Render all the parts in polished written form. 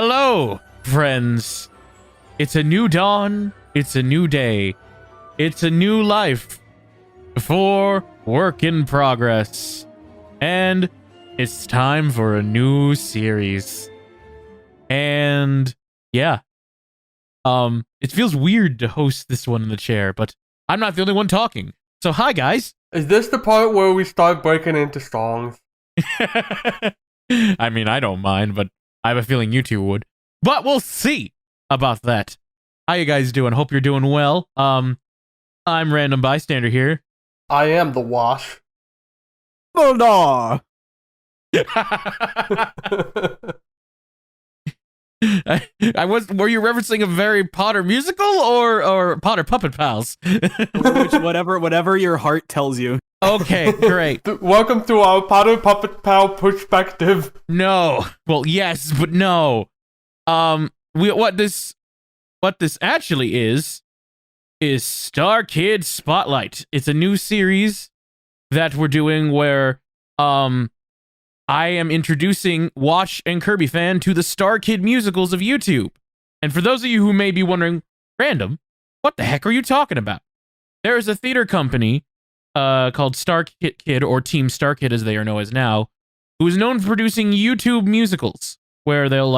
Hello, friends. It's a new dawn. It's a new day. It's a new life for work in progress. And it's time for a new series. And yeah. It feels weird to host this one in the chair, but I'm not the only one talking. So hi, guys. Is this the part where we start breaking into songs? I mean, I don't mind, but I have a feeling you two would. But we'll see about that. How you guys doing? Hope you're doing well. I'm Random Bystander here. I am the Wash. Oh, no. Were you referencing a Harry Potter musical or Potter Puppet Pals? whatever your heart tells you. Okay, great. Welcome to our Potter Puppet Pal perspective. No. Well, yes, but no. What this actually is StarKid Spotlight. It's a new series that we're doing where I am introducing Watch and Kirby Fan to the StarKid musicals of YouTube. And for those of you who may be wondering, Random, what the heck are you talking about? There is a theater company called StarKid, or Team StarKid as they are known as now, who is known for producing YouTube musicals, where they'll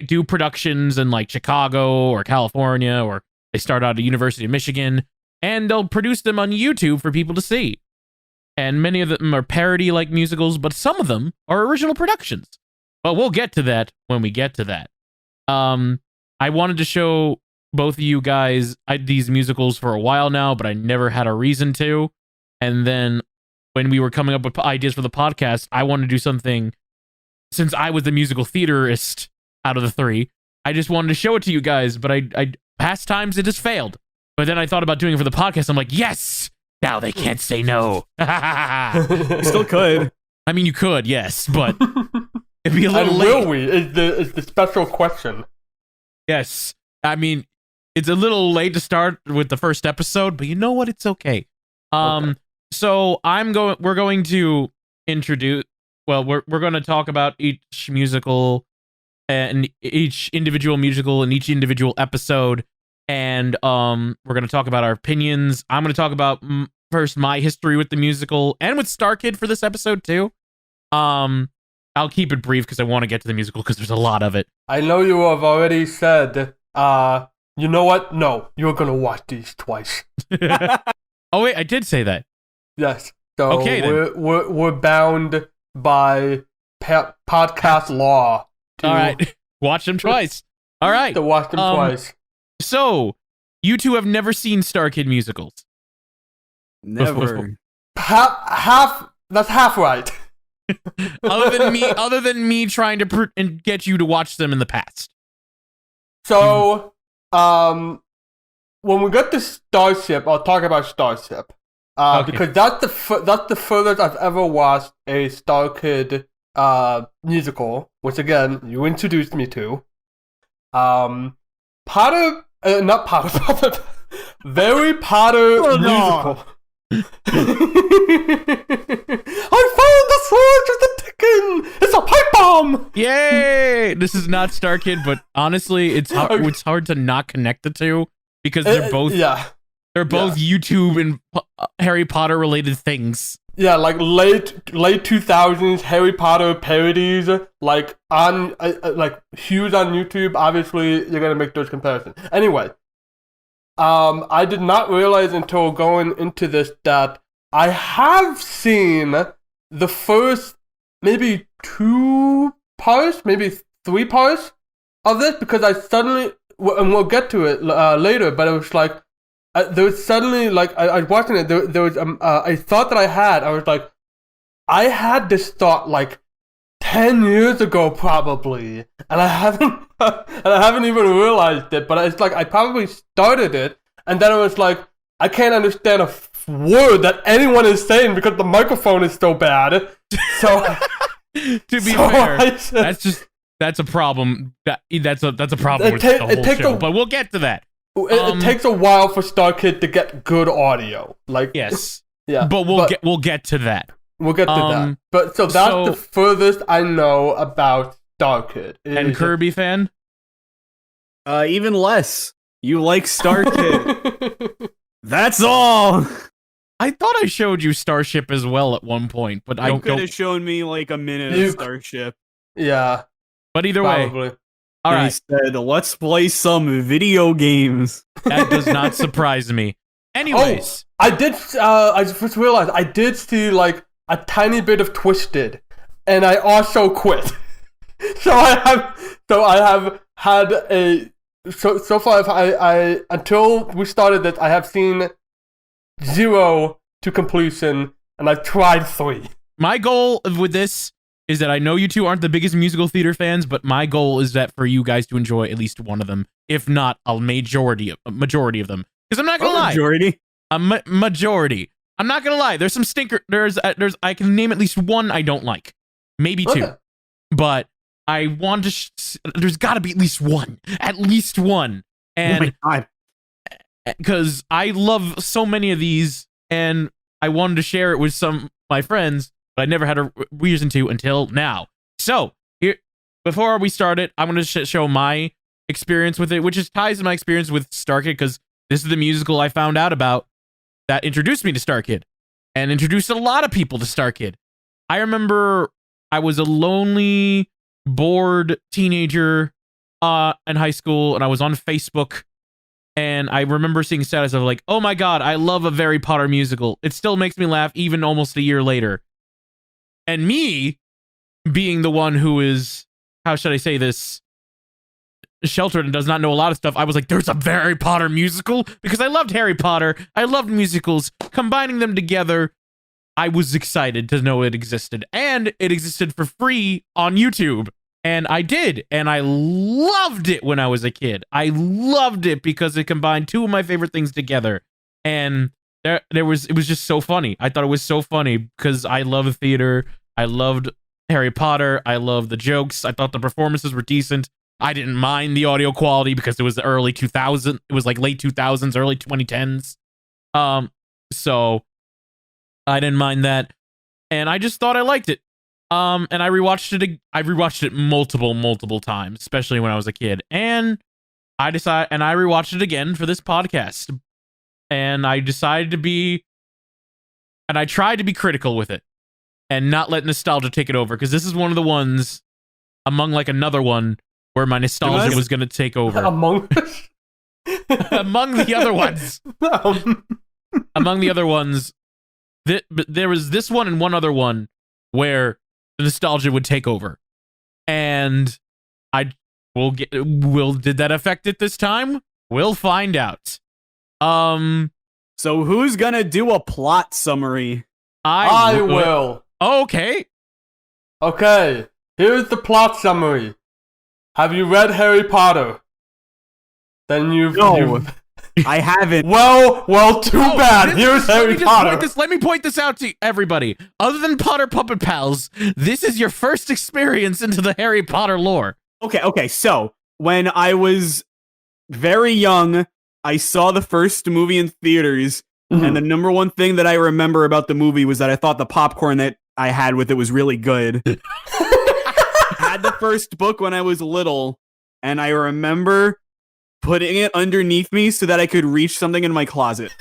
do productions in Chicago or California, or they start out at University of Michigan, and they'll produce them on YouTube for people to see. And many of them are parody-like musicals, but some of them are original productions. But we'll get to that when we get to that. I wanted to show both of you guys these musicals for a while now, but I never had a reason to. And then when we were coming up with ideas for the podcast, I wanted to do something, since I was the musical theaterist out of the three, I just wanted to show it to you guys, but I past times it has failed. But then I thought about doing it for the podcast. I'm like, yes! Now they can't say no. You still could. I mean, you could, yes, but it'd be a little late. Will we? Is the special question. Yes. I mean, it's a little late to start with the first episode, but you know what? It's okay. Okay. So we're going to introduce, well, we're going to talk about each musical and each individual musical in each individual episode. And we're going to talk about our opinions. I'm going to talk about first my history with the musical and with StarKid for this episode too. I'll keep it brief because I want to get to the musical because there's a lot of it. I know you have already said, you know what? No, you're going to watch these twice. Oh wait, I did say that. Yes. So okay, we're bound by podcast law. All right. Watch them twice. All right. To watch them twice. So, you two have never seen StarKid musicals? Never. That's half right. other than me trying to get you to watch them in the past. So, when we get to Starship, I'll talk about Starship. Okay. Because that's the furthest I've ever watched a StarKid musical, which again you introduced me to. Not Potter, Harry Potter musical. I found the sword of the Dickon! It's a pipe bomb! Yay! This is not StarKid, but honestly, it's hard to not connect the two because they're both YouTube and Harry Potter related things. Yeah, late 2000s Harry Potter parodies, huge on YouTube. Obviously, you're gonna make those comparisons. Anyway, I did not realize until going into this that I have seen the first maybe 2 parts, maybe 3 parts of this because I suddenly, and we'll get to it later, but it was there was suddenly, I was watching it, there was a thought that I had this thought 10 years ago probably, and I haven't even realized it, but it's I probably started it, and then it was I can't understand a word that anyone is saying because the microphone is so bad, so... To be fair, that's a problem, that's a problem with the whole show, but we'll get to that. It takes a while for StarKid to get good audio. Yes. Yeah. But we'll get to that. We'll get to that. But that's the furthest I know about StarKid. And Kirby fan? Even less. You like StarKid. That's all. I thought I showed you Starship as well at one point, but I You could don't. have shown me like a minute You- of Starship. Yeah, But either way, probably. all And right, he said, let's play some video games. that does not surprise me. Anyways, I did. I just realized I did see like a tiny bit of Twisted, and I also quit. So I have had a. So far, I until we started this, I have seen 0 to completion, and I've tried 3. my goal with this is that I know you two aren't the biggest musical theater fans, but my goal is that for you guys to enjoy at least one of them, if not a majority of them. Because I'm not gonna lie, Majority. a majority. I'm not gonna lie. There's some stinker. There's I can name at least one I don't like, maybe 2, Okay. but I want to. There's got to be at least one, Oh and my god. because I love so many of these, and I wanted to share it with some of my friends, but I never had a reason to until now. So here, before we started, I'm going to show my experience with it, which is ties to my experience with StarKid, because this is the musical I found out about that introduced me to StarKid and introduced a lot of people to StarKid. I remember I was a lonely, bored teenager in high school, and I was on Facebook. And I remember seeing status of like, oh my god, I love a Harry Potter musical. It still makes me laugh even almost a year later. And me being the one who is, how should I say this, sheltered and does not know a lot of stuff, I was like, there's a Harry Potter musical? Because I loved Harry Potter. I loved musicals. Combining them together, I was excited to know it existed. And it existed for free on YouTube. And I did, and I loved it when I was a kid. I loved it because it combined 2 of my favorite things together. And it was just so funny. I thought it was so funny because I love theater. I loved Harry Potter. I loved the jokes. I thought the performances were decent. I didn't mind the audio quality because it was the early 2000s. It was like late 2000s, early 2010s. So I didn't mind that, and I just thought I liked it. And I rewatched it. I rewatched it multiple times, especially when I was a kid. And I rewatched it again for this podcast. And I decided to be, and I tried to be critical with it, and not let nostalgia take it over, because this is one of the ones, among like another one, where my nostalgia was going to take over. Among Among the other ones. Among the other ones, there was this one and one other one where the nostalgia would take over, and did that affect it this time? We'll find out. So who's gonna do a plot summary? I will. Okay. Okay, here's the plot summary. Have you read Harry Potter? Then No. I haven't. Well, too bad. Here's Harry Potter. Let me point this out to everybody. Other than Potter Puppet Pals, this is your first experience into the Harry Potter lore. Okay, so when I was very young, I saw the first movie in theaters, and the number one thing that I remember about the movie was that I thought the popcorn that I had with it was really good. I had the first book when I was little, and I remember putting it underneath me so that I could reach something in my closet.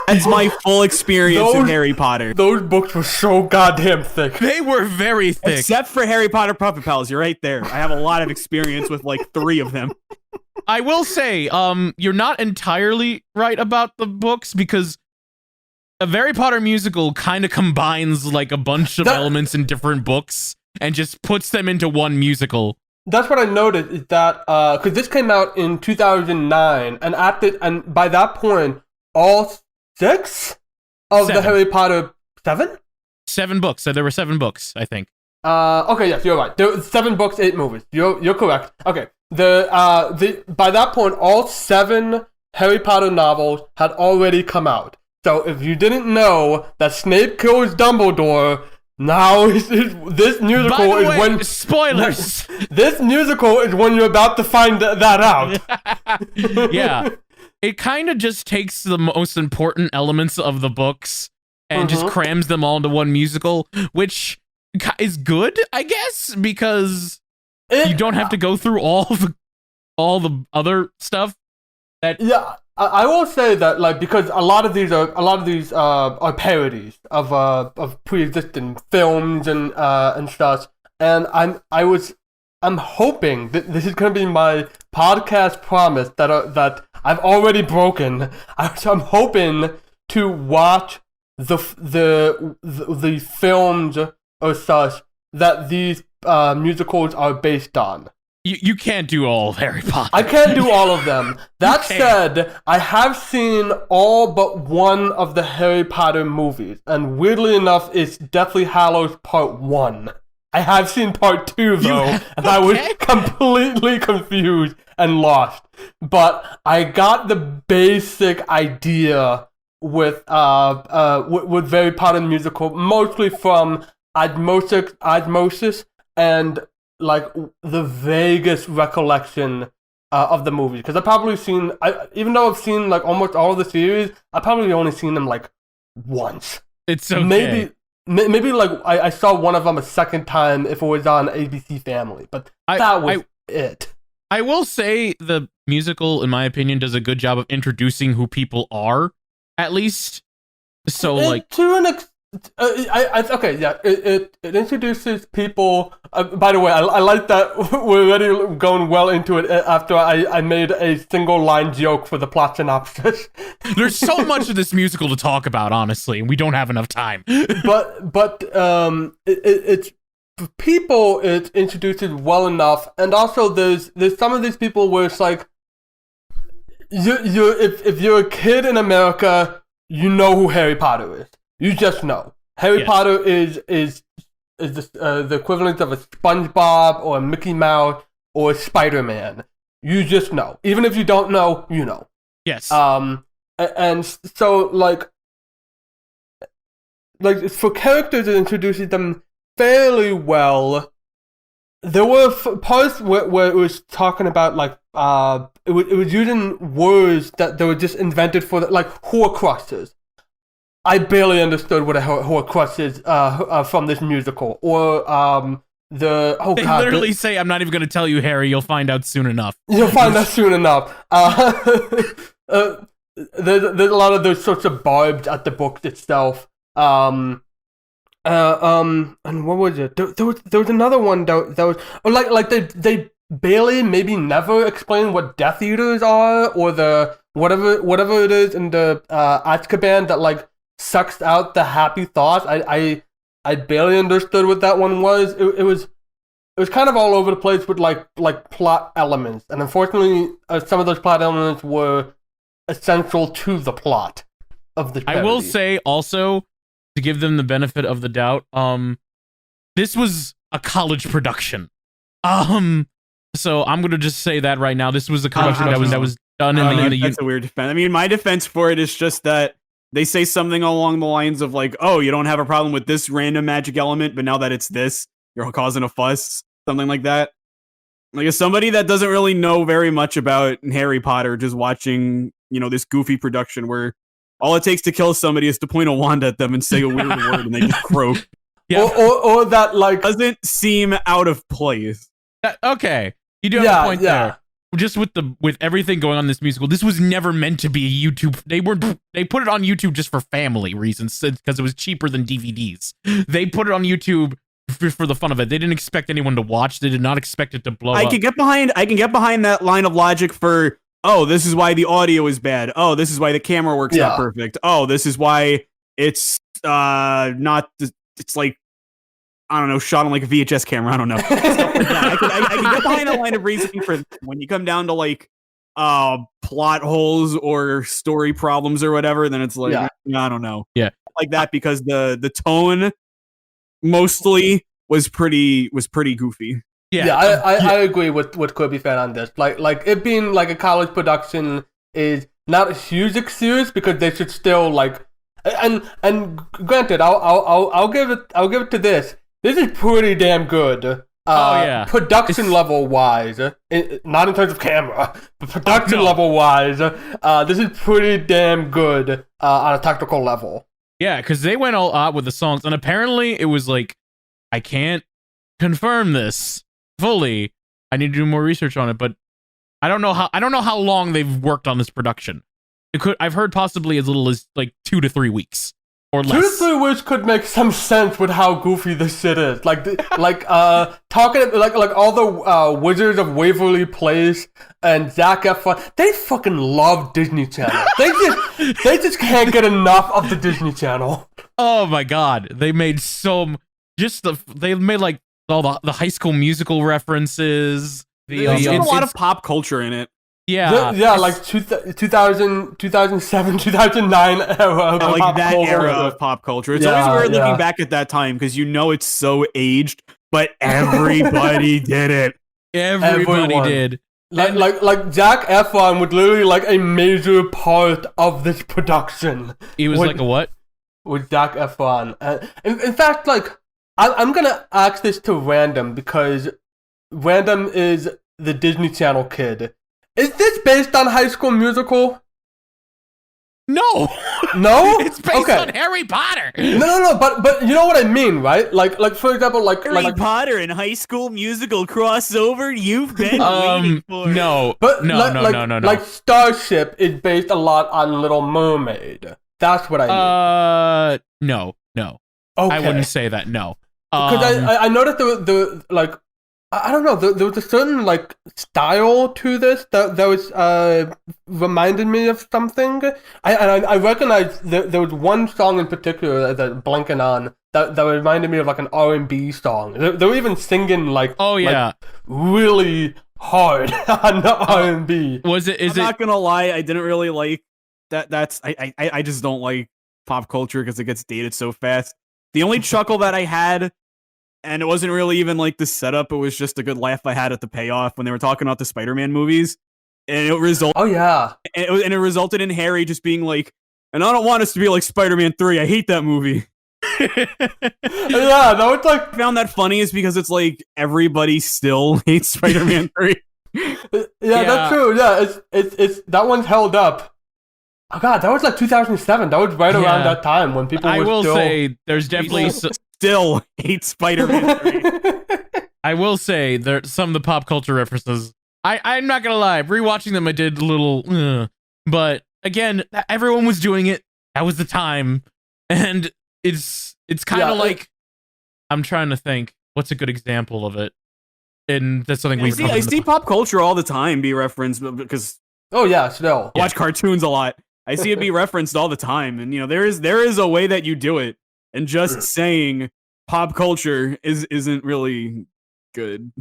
That's my full experience in Harry Potter. Those books were so goddamn thick. They were very thick. Except for Harry Potter Puppet Pals, you're right there. I have a lot of experience with like 3 of them. I will say, you're not entirely right about the books, because a Harry Potter musical kind of combines like a bunch of elements in different books and just puts them into one musical. That's what I noticed, is that because this came out in 2009, and by that point, all 6 of the Harry Potter 7 books. So there were 7 books, I think. Okay, yes, you're right. There were 7 books, 8 movies. You're correct. Okay, by that point, all 7 Harry Potter novels had already come out. So if you didn't know that Snape kills Dumbledore, now this musical By the is way, when spoilers. this musical is when you're about to find that out. Yeah, it kind of just takes the most important elements of the books and just crams them all into one musical, which is good, I guess, because you don't have to go through all the other stuff. Yeah, I will say that, like, because a lot of these are parodies of pre-existing films and stuff, and I'm hoping that this is going to be my podcast promise that I've already broken. I'm hoping to watch the films or such that these musicals are based on. You can't do all of Harry Potter. I can't do all of them. That said, I have seen all but one of the Harry Potter movies, and weirdly enough, it's Deathly Hallows Part 1. I have seen Part 2 though, and I was completely confused and lost. But I got the basic idea with Harry Potter musical, mostly from osmosis and like the vaguest recollection of the movie, because I've probably seen, even though I've seen like almost all of the series, I've probably only seen them like once. It's okay. Maybe like I saw one of them a second time if it was on ABC Family, but that was it. I will say the musical, in my opinion, does a good job of introducing who people are, at least. So like to an it introduces people. By the way, I like that we're already going well into it after I made a single line joke for the plot synopsis. There's so much of this musical to talk about, honestly, and we don't have enough time. but it's people. It introduces well enough, and also there's some of these people where it's like if you're a kid in America, you know who Harry Potter is. You just know. Harry Potter is the equivalent of a SpongeBob or a Mickey Mouse or a Spider-Man. You just know. Even if you don't know, you know. Yes. And so like for characters, it introduces them fairly well. There were parts where it was talking about like it was using words that they were just invented for like Horcruxes. I barely understood what a Horcrux is from this musical, or they literally say, "I'm not even going to tell you, Harry. You'll find out soon enough." You'll find out soon enough. There's a lot of those sorts of barbs at the book itself. And what was it? There was another one that was like they barely, maybe never explain what Death Eaters are, or the whatever it is in the Azkaban that like sucks out the happy thoughts. I barely understood what that one was. It was kind of all over the place with like plot elements, and unfortunately, some of those plot elements were essential to the plot of the parody. I will say also, to give them the benefit of the doubt, this was a college production. So I'm gonna just say that right now. This was a college production that was done in the. That's a weird defense. I mean, my defense for it is just that they say something along the lines of like, "Oh, you don't have a problem with this random magic element, but now that it's this, you're causing a fuss." Something like that. Like, as somebody that doesn't really know very much about Harry Potter, just watching, this goofy production where all it takes to kill somebody is to point a wand at them and say a weird word and they just croak. Yeah. Or that like doesn't seem out of place. Okay, you do have a point there. Just with everything going on in this musical, this was never meant to be a YouTube. They put it on YouTube just for family reasons, because it was cheaper than DVDs. They put it on YouTube for the fun of it. They didn't expect anyone to watch. They did not expect it to blow up. I can get behind that line of logic for, oh, this is why the audio is bad. Oh, this is why the camera works not perfect. Oh, this is why it's not. It's like, I don't know, shot on like a VHS camera. I don't know. Stuff like that. I can get behind that line of reasoning for when you come down to like plot holes or story problems or whatever. Then it's like, I don't know. Yeah, like that, because the tone mostly was pretty goofy. I agree with KirbyFan on this. Like it being like a college production is not a huge excuse, because they should still like, and granted, I'll give it to this. This is pretty damn good. Production level wise, not in terms of camera, but production level wise, this is pretty damn good on a technical level. Yeah, because they went all out with the songs, and apparently it was like I can't confirm this fully. I need to do more research on it, but I don't know how long they've worked on this production. I've heard possibly as little as like 2 to 3 weeks or less. 2 to 3 weeks could make some sense with how goofy this shit is. Talking like all the Wizards of Waverly Place and Zac Efron. They fucking love Disney Channel. They just can't get enough of the Disney Channel. Oh my god, they made they made like all the High School Musical references. There's a lot of pop culture in it. Yeah, like 2000, 2007, 2009 era. Like that era of pop culture. It's always weird looking back at that time because it's so aged, but everybody did it. Everybody did. Like Zac Efron was literally like a major part of this production. He was like a what? With Zac Efron. In fact, like I'm gonna ask this to Random because Random is the Disney Channel kid. Is this based on High School Musical? No. No? It's based on Harry Potter. No, but you know what I mean, right? Like for example, Harry Potter and High School Musical crossover you've been waiting for. No. But no. Like Starship is based a lot on Little Mermaid. That's what I mean. No. Okay. I wouldn't say that, no. Because I noticed the like I don't know, there was a certain like style to this that was reminded me of something. I recognized there was one song in particular that blanking on that reminded me of like an R&B song. They were even singing like really hard on the R&B. I'm not gonna lie, I didn't really like that. I just don't like pop culture because it gets dated so fast. The only chuckle that I had, and it wasn't really even like the setup, it was just a good laugh I had at the payoff when they were talking about the Spider-Man movies. And it resulted. Oh, yeah. And it resulted in Harry just being like, and I don't want us to be like Spider-Man 3. I hate that movie. Yeah, that was like. I found that funny is because it's like everybody still hates Spider-Man 3. Yeah, that's true. Yeah, it's that one's held up. Oh god, that was like 2007. That was right around that time when people. I will say there's definitely still hate Spider-Man 3. I will say there's some of the pop culture references. I'm not gonna lie, rewatching them I did a little, but again, everyone was doing it. That was the time, and it's kind of like I'm trying to think what's a good example of it, and that's something I see pop culture all the time be referenced because still I watch cartoons a lot. I see it be referenced all the time, and there is a way that you do it, and just saying pop culture isn't really good.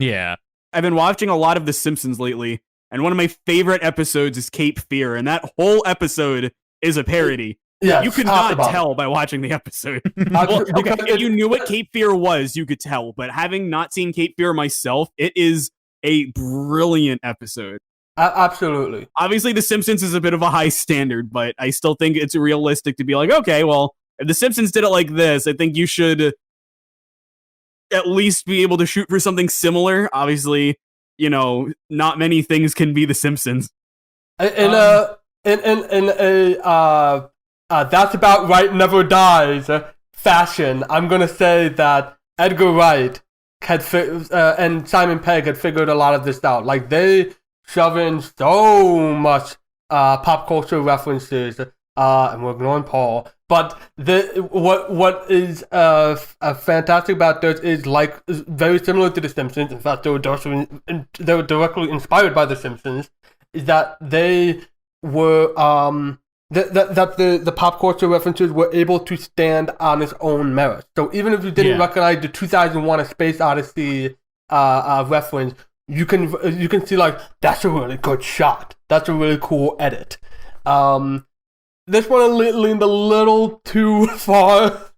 Yeah, I've been watching a lot of The Simpsons lately, and one of my favorite episodes is Cape Fear, and that whole episode is a parody. Yeah, you could not tell by watching the episode. If you knew what Cape Fear was, you could tell, but having not seen Cape Fear myself, it is a brilliant episode. Absolutely. Obviously, The Simpsons is a bit of a high standard, but I still think it's realistic to be like, okay, well, if The Simpsons did it like this, I think you should at least be able to shoot for something similar. Obviously, not many things can be The Simpsons. In a That's About Right Never Dies fashion, I'm gonna say that Edgar Wright and Simon Pegg had figured a lot of this out. Like they shove in so much pop culture references, and we're ignoring Paul. But what is fantastic about this is like very similar to The Simpsons. In fact, they were directly inspired by The Simpsons. Is that they were that the pop culture references were able to stand on its own merit. So even if you didn't recognize the 2001: A Space Odyssey reference, you can see like that's a really good shot. That's a really cool edit. This one leaned a little too far.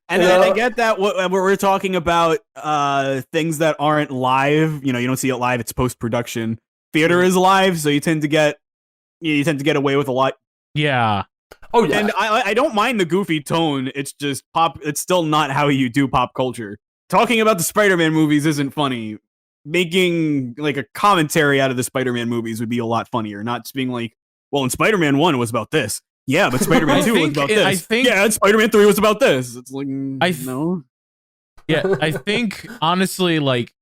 And I get that what we're talking about things that aren't live. You don't see it live. It's post-production. Theater is live, so you tend to get away with a lot. Yeah. Oh yeah. And I don't mind the goofy tone. It's just it's still not how you do pop culture. Talking about the Spider-Man movies isn't funny. Making like a commentary out of the Spider-Man movies would be a lot funnier. Not just being like, well, in Spider-Man 1 it was about this. Yeah, but Spider-Man 2 was about this. And Spider-Man 3 was about this. It's like, no. Yeah, I think honestly, like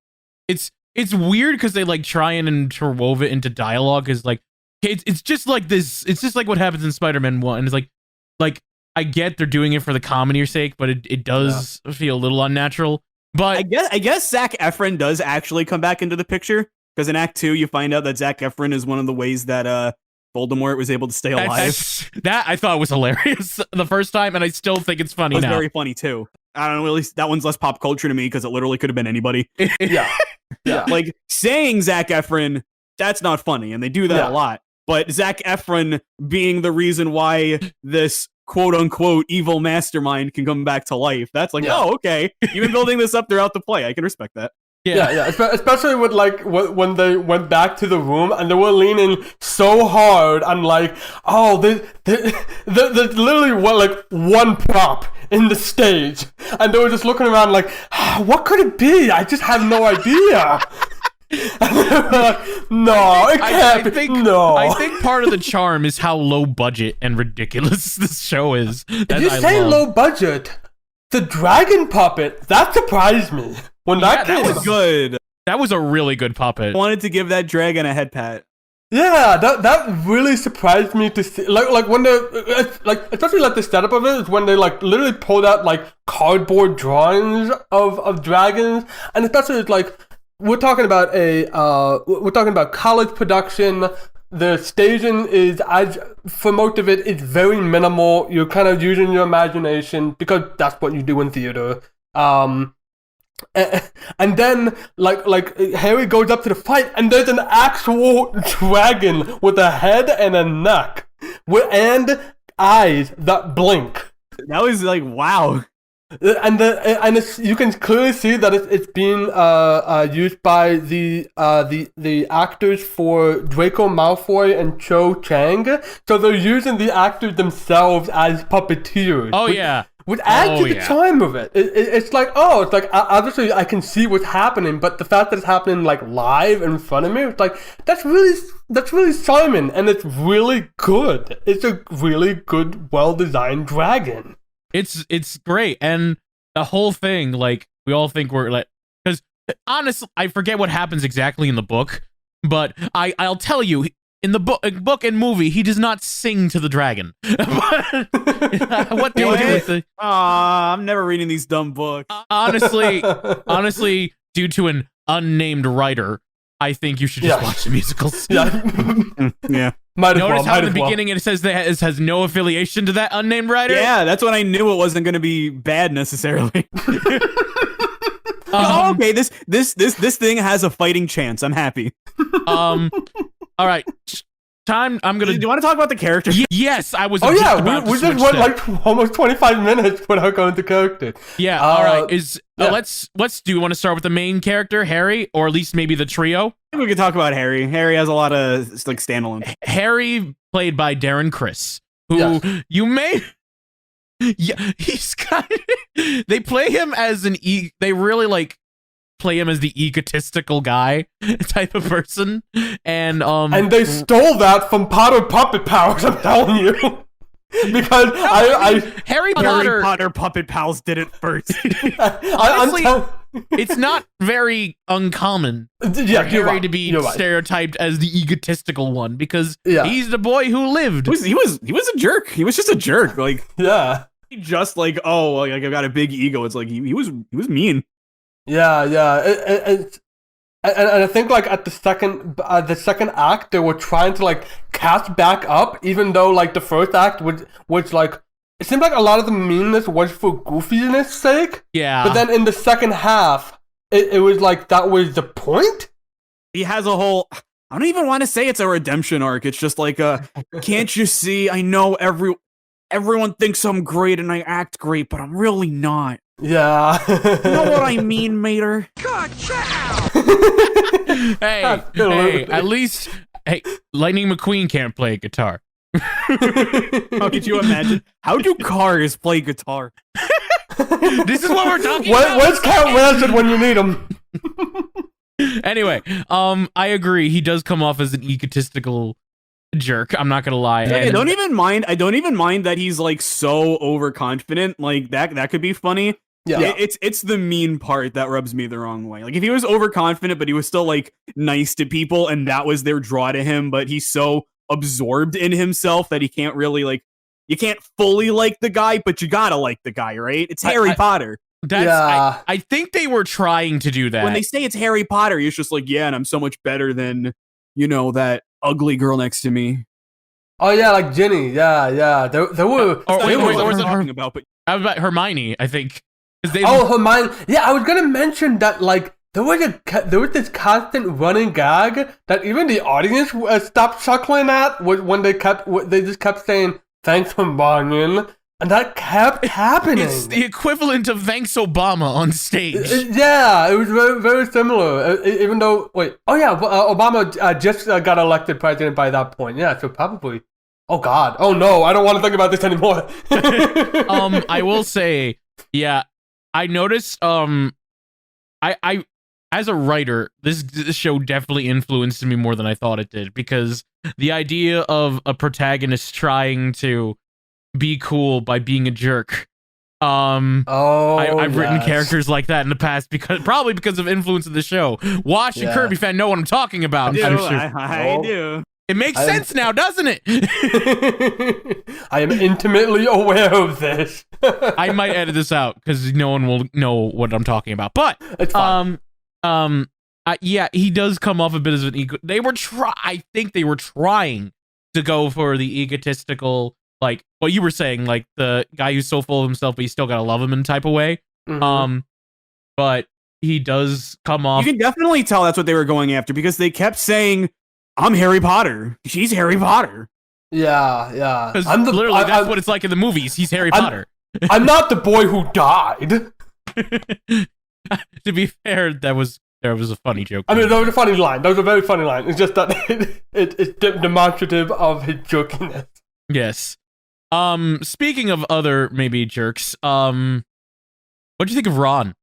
it's weird because they like try and interwove it into dialogue. Is like it's just like this. It's just like what happens in Spider-Man 1. It's like I get they're doing it for the comedy's sake, but it does feel a little unnatural. But I guess Zac Efron does actually come back into the picture, because in Act 2 you find out that Zac Efron is one of the ways that Voldemort was able to stay alive. that I thought was hilarious the first time, and I still think it's funny It was now. very funny too. I don't know, at least that one's less pop culture to me because it literally could have been anybody. Yeah. Like saying Zac Efron, that's not funny, and they do that a lot. But Zac Efron being the reason why this quote unquote evil mastermind can come back to life, that's like, oh, okay. You've been building this up throughout the play. I can respect that. Yeah. Especially with like when they went back to the room and they were leaning so hard and like, oh, there's literally like one prop in the stage, and they were just looking around like, what could it be? I just have no idea. No, it can't be. No. I think part of the charm is how low budget and ridiculous this show is. If you say low budget, the dragon puppet, that surprised me. When that was good. That was a really good puppet. I wanted to give that dragon a head pat. Yeah, that really surprised me to see. Like when especially like the setup of it is when they like literally pulled out like cardboard drawings of dragons, and especially it's like we're talking about college production. The staging is, as for most of it, is very minimal. You're kind of using your imagination because that's what you do in theater. And then like Harry goes up to the fight, and there's an actual dragon with a head and a neck and eyes that blink. That was like, wow. And you can clearly see that it's being used by the actors for Draco Malfoy and Cho Chang. So they're using the actors themselves as puppeteers. Oh yeah. Would add to the charm of it. It's like, obviously I can see what's happening, but the fact that it's happening like live in front of me, it's like that's really charming, and it's really good. It's a really good, well-designed dragon. It's great, and the whole thing, like we all think we're like, because honestly, I forget what happens exactly in the book, but I'll tell you. In the book and movie, he does not sing to the dragon. What do you do with the? I'm never reading these dumb books. Honestly, due to an unnamed writer, I think you should just watch the musicals. Yeah. Notice how in the beginning it says that it has no affiliation to that unnamed writer. Yeah, that's when I knew it wasn't going to be bad necessarily. Okay, this thing has a fighting chance. I'm happy. All right, time. I'm gonna. Do you want to talk about the character? Yes, I was. Oh yeah, we just went like almost 25 minutes without going to character. Yeah. All right. Let's do. You want to start with the main character, Harry, or at least maybe the trio? I think we could talk about Harry. Harry has a lot of like standalone. Harry, played by Darren Criss, who you may. Yeah, he's kind of. They play him as they really like. Play him as the egotistical guy type of person, and they stole that from Potter Puppet Pals. I'm telling you, because Harry Potter Puppet Pals did it first. Honestly, it's not very uncommon for Harry to be stereotyped as the egotistical one, because he's the boy who lived. He was a jerk. He was just a jerk. Like he just like I've got a big ego. It's like he was mean. Yeah. And I think like at the second act they were trying to like catch back up, even though like the first act was like it seemed like a lot of the meanness was for goofiness sake. Yeah. But then in the second half, it was like that was the point. He has a whole. I don't even want to say it's a redemption arc. It's just like can't you see? I know everyone thinks I'm great and I act great, but I'm really not. Yeah. You know what I mean, Mater? Hey, at least Lightning McQueen can't play guitar. How could you imagine? How do cars play guitar? This is what we're talking about. Where's Count Rancid when you need him? Anyway, I agree. He does come off as an egotistical jerk. I'm not gonna lie. I don't even mind that he's like so overconfident. Like that could be funny. Yeah. It's the mean part that rubs me the wrong way. Like if he was overconfident, but he was still like nice to people, and that was their draw to him, but he's so absorbed in himself that he can't really like. You can't fully like the guy, but you gotta like the guy, right? It's Harry Potter. I think they were trying to do that. When they say it's Harry Potter, he's just like, yeah, and I'm so much better than, that ugly girl next to me. Oh yeah, like Ginny. Yeah. There were. talking about, but How about Hermione? I think. Hermione. Yeah, I was gonna mention that. Like there was this constant running gag that even the audience stopped chuckling at when they just kept saying thanks Hermione, and that kept happening. It's the equivalent of thanks Obama on stage. Yeah, it was very, very similar. Even though, Obama just got elected president by that point. Yeah, so probably. Oh God. Oh no, I don't want to think about this anymore. I will say, yeah, I noticed. I as a writer, this show definitely influenced me more than I thought it did, because the idea of a protagonist trying to be cool by being a jerk. I've written characters like that in the past probably because of influence of the show. Watch and Kirby fan know what I'm talking about. I do. It makes sense now, doesn't it? I am intimately aware of this. I might edit this out because no one will know what I'm talking about. But it's fine. Yeah, he does come off a bit as an ego. I think they were trying to go for the egotistical, like what you were saying, like the guy who's so full of himself, but you still gotta love him in type of way. Mm-hmm. But he does come off. You can definitely tell that's what they were going after, because they kept saying, I'm Harry Potter. She's Harry Potter. Yeah. Because literally, that's what it's like in the movies. He's Harry Potter. I'm not the boy who died. To be fair, there was a funny joke. I mean, that was a funny line. That was a very funny line. It's just that it's demonstrative of his jerkiness. Yes. Speaking of other maybe jerks, what'd you think of Ron?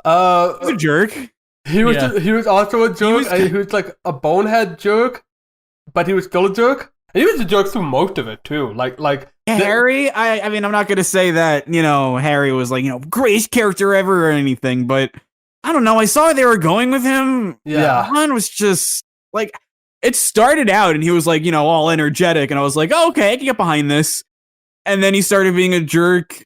He's a jerk. He was also a jerk. He was like a bonehead jerk, but he was still a jerk. And he was a jerk through most of it too. Like Harry. I mean, I'm not gonna say that Harry was like greatest character ever or anything, but I don't know. I saw they were going with him. Yeah, Ron was just like, it started out and he was like all energetic, and I was like, oh, okay, I can get behind this. And then he started being a jerk.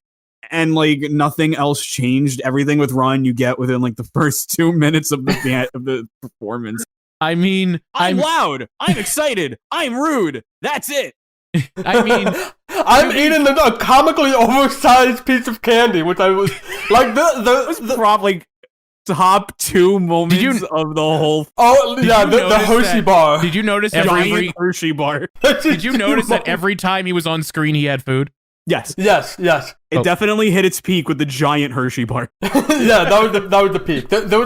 And like nothing else changed. Everything with Ron you get within like the first 2 minutes of the performance. I mean, I'm loud. I'm excited. I'm rude. That's it. I mean, I'm eating a comically oversized piece of candy, which I was like the probably top 2 moments of the whole. Oh yeah, the Hershey bar. Did you notice every Hershey bar? Did you notice that every time he was on screen he had food? Yes. It definitely hit its peak with the giant Hershey bar. Yeah, that was the peak. There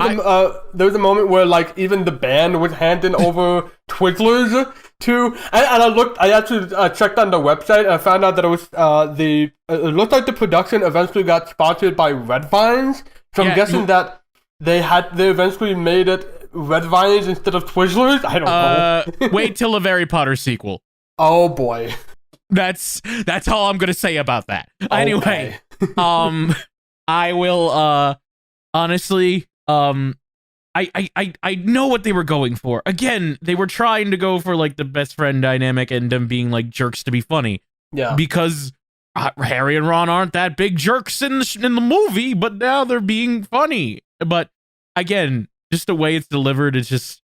was a moment where like even the band was handing over Twizzlers to, and I actually checked on the website and I found out that it was it looked like the production eventually got sponsored by Red Vines. So I'm guessing that they eventually made it Red Vines instead of Twizzlers. I don't know. Wait till a Harry Potter sequel. Oh boy. That's all I'm gonna say about that. Okay. Anyway, I will honestly I know what they were going for. Again, they were trying to go for like the best friend dynamic and them being like jerks to be funny. Yeah. Because Harry and Ron aren't that big jerks in the movie, but now they're being funny. But again, just the way it's delivered, it's just,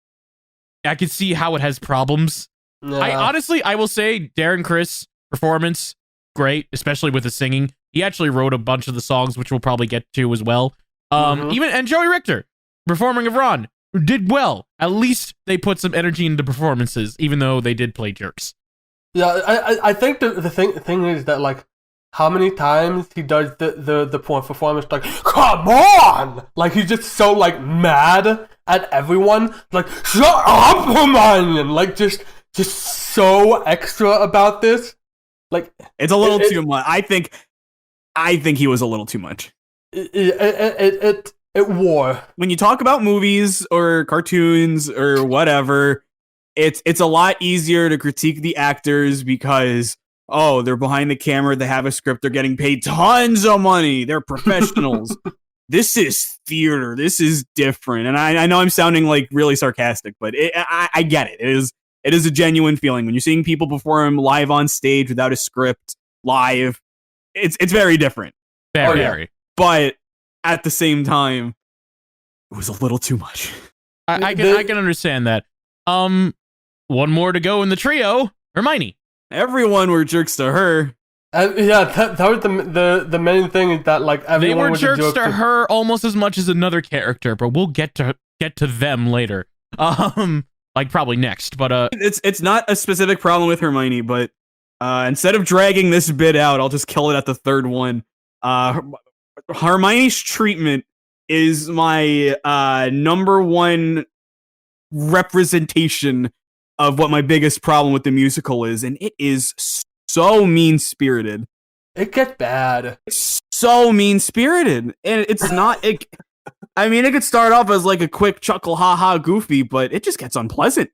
I can see how it has problems. Yeah. I will say Darren Criss performance great, especially with the singing. He actually wrote a bunch of the songs, which we'll probably get to as well. And Joey Richter performing of Ron did well. At least they put some energy into performances, even though they did play jerks. Yeah, I think the thing is that like how many times he does the performance like, come on, like he's just so like mad at everyone, like shut up, Hermione, like just so extra about this. Like it's a little too much. I think he was a little too much. It wore. When you talk about movies or cartoons or whatever, it's a lot easier to critique the actors because they're behind the camera, they have a script, they're getting paid tons of money, they're professionals. this is theater. This is different. And I know I'm sounding like really sarcastic, but I get it. It is a genuine feeling when you're seeing people perform live on stage without a script, live. It's very different. Very. But at the same time, it was a little too much. I can understand that. One more to go in the trio. Hermione. Everyone were jerks to her. Yeah, that was the main thing, is that like everyone They were was a jerks joke to her almost as much as another character, but we'll get to them later. Like probably next, but it's not a specific problem with Hermione, but instead of dragging this bit out, I'll just kill it at the third one. Hermione's treatment is my number one representation of what my biggest problem with the musical is, and it is so mean-spirited. It gets bad. It's so mean-spirited, and it's not. I mean, it could start off as like a quick chuckle, ha goofy, but it just gets unpleasant.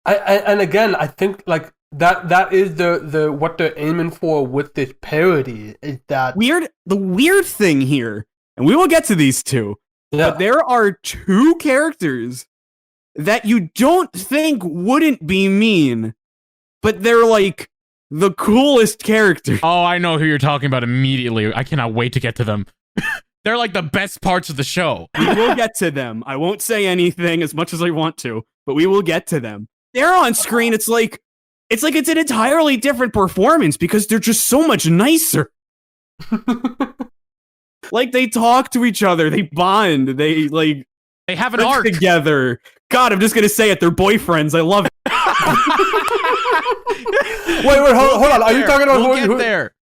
And again, I think like that is the what they're aiming for with this parody, is that the weird thing here, and we will get to these two. Yeah. But there are two characters that you don't think wouldn't be mean, but they're like the coolest characters. oh, I know who you're talking about immediately. I cannot wait to get to them. They're like the best parts of the show. We will get to them. I won't say anything as much as I want to, but we will get to them. They're on screen. It's like it's an entirely different performance because they're just so much nicer. Like they talk to each other, they bond, they have an live arc together. God, I'm just gonna say it. They're boyfriends. I love it. Wait, hold on. Are you talking about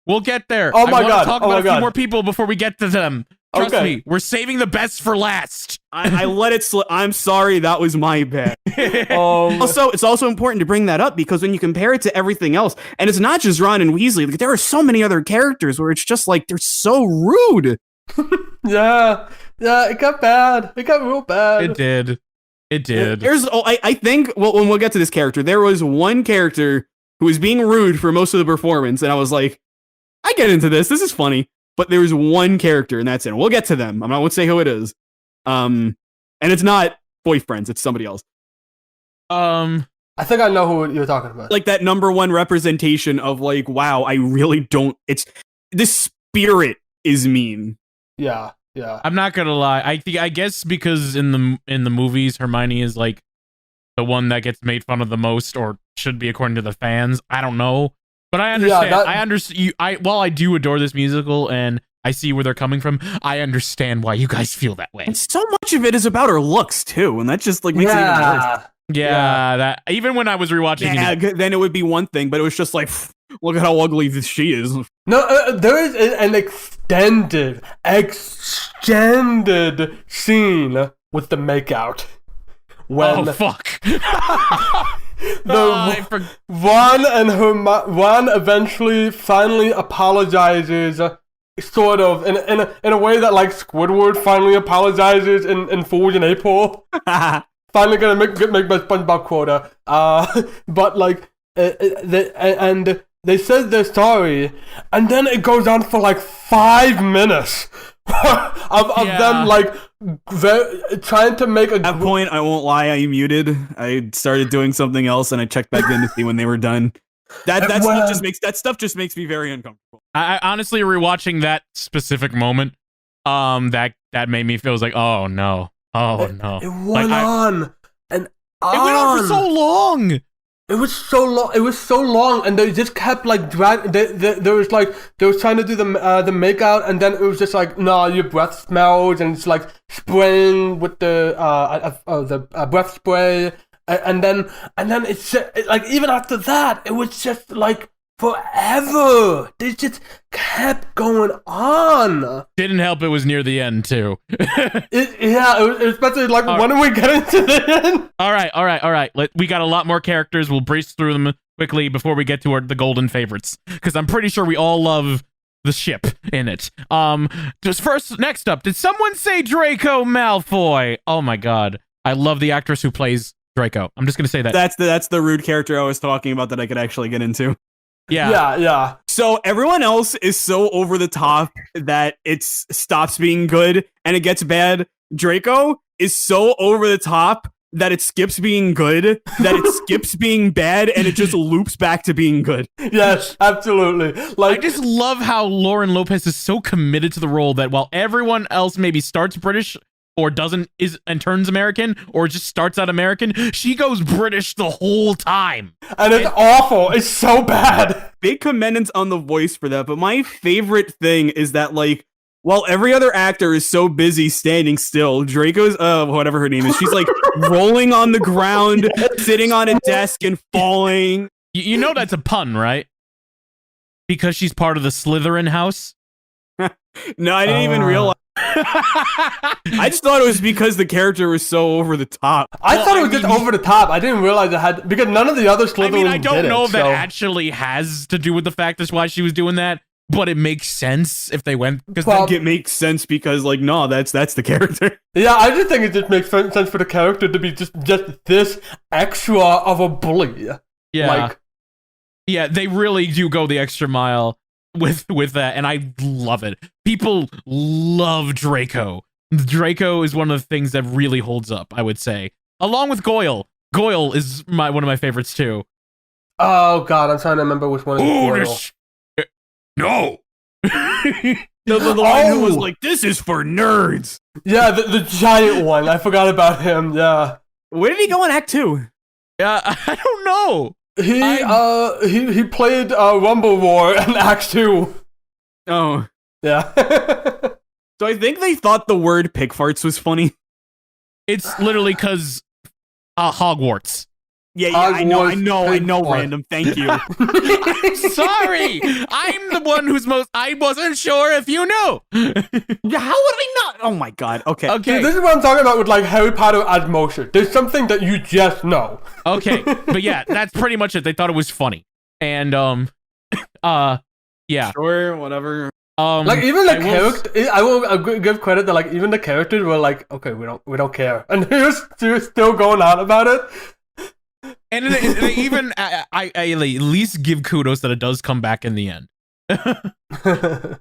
We'll get there. Oh my God. Talk Oh about my a few God. more people before we get to them. Trust Okay. me, we're saving the best for last. I let it slip. I'm sorry, that was my bad. Also, it's also important to bring that up because when you compare it to everything else, and it's not just Ron and Weasley, like, there are so many other characters where it's just like they're so rude. yeah, it got bad. It got real bad. It did. I think when we'll get to this character, there was one character who was being rude for most of the performance, and I was like, I get into this. This is funny. But there was one character, and that's it. We'll get to them. I won't say who it is. And it's not boyfriends. It's somebody else. I think I know who you're talking about. Like that number one representation of like, wow, I really don't. It's this spirit is mean. Yeah. I'm not gonna lie. I guess because in the movies, Hermione is like the one that gets made fun of the most, or should be according to the fans. I don't know. But I understand. Yeah, I understand. While I do adore this musical and I see where they're coming from, I understand why you guys feel that way. And so much of it is about her looks too, and that just like makes it even worse. Yeah, that even when I was rewatching it, then it would be one thing, but it was just like, look at how ugly she is. No, there is an extended scene with the makeout. When fuck. Ron eventually finally apologizes, sort of in a way that like Squidward finally apologizes in Fools in April. Finally gonna make my SpongeBob quota. But like they said they're sorry, and then it goes on for like 5 minutes of them like trying to make a. At that point, I won't lie, I muted. I started doing something else, and I checked back in to see when they were done. That stuff just makes me very uncomfortable. I honestly rewatching that specific moment, that made me feel like, oh no. It went on and on. It went on for so long. It was so long, and they just kept like drag. There was like they was trying to do the makeout, and then it was just like, no, your breath smells, and it's like spraying with the breath spray, and then it's just, like even after that, it was just like forever. They just kept going on. Didn't help. It was near the end too. It was especially like when are we getting to the end? All right. We got a lot more characters. We'll breeze through them quickly before we get to the golden favorites, because I'm pretty sure we all love the ship in it. Next up, did someone say Draco Malfoy? Oh my god, I love the actress who plays Draco. I'm just gonna say that. That's the rude character I was talking about that I could actually get into. Yeah. So everyone else is so over the top that it stops being good and it gets bad. Draco is so over the top that it skips being good, that it skips being bad, and it just loops back to being good. Yes, absolutely. Like, I just love how Lauren Lopez is so committed to the role that while everyone else maybe starts British or doesn't and turns American or just starts out American, she goes British the whole time. and it's awful. It's so bad. Big commendants on the voice for that, but my favorite thing is that, like, while every other actor is so busy standing still, Draco's, whatever her name is, she's like rolling on the ground, sitting on a desk and falling. You know that's a pun, right? Because she's part of the Slytherin house. No, I didn't even realize. I just thought it was because the character was so over the top. I thought it was just over the top. I didn't realize it had, because none of the other Slytherins I don't did know it, if that so. actually has to do with the fact that's why she was doing that, but it makes sense if they went, because Well, I think it makes sense because, like, no, that's the character. Yeah, I just think it just makes sense for the character to be just this extra of a bully. yeah, they really do go the extra mile with that, and I love it. People love Draco. Draco is one of the things that really holds up, I would say, along with Goyle. Goyle is one of my favorites too. Oh god, I'm trying to remember which one is Quirrell. No. The one who was like, "This is for nerds." Yeah, the giant one. I forgot about him. Yeah, Where did he go in Act 2? Yeah, I don't know. he played Rumble War in Act 2. Oh. Yeah. So I think they thought the word pig farts was funny. It's literally because Hogwarts. Yeah, I know, Random. Thank you. I'm sorry. I'm the one I wasn't sure if you knew. Yeah, how would I not? Oh my god. Okay. Okay. See, this is what I'm talking about with like Harry Potter as motion. There's something that you just know. Okay. But yeah, that's pretty much it. They thought it was funny. And yeah. Sure, whatever. Like even the character, I will give credit that like even the characters were like, okay, we don't care, and they're still going on about it. And they even I at least give kudos that it does come back in the end.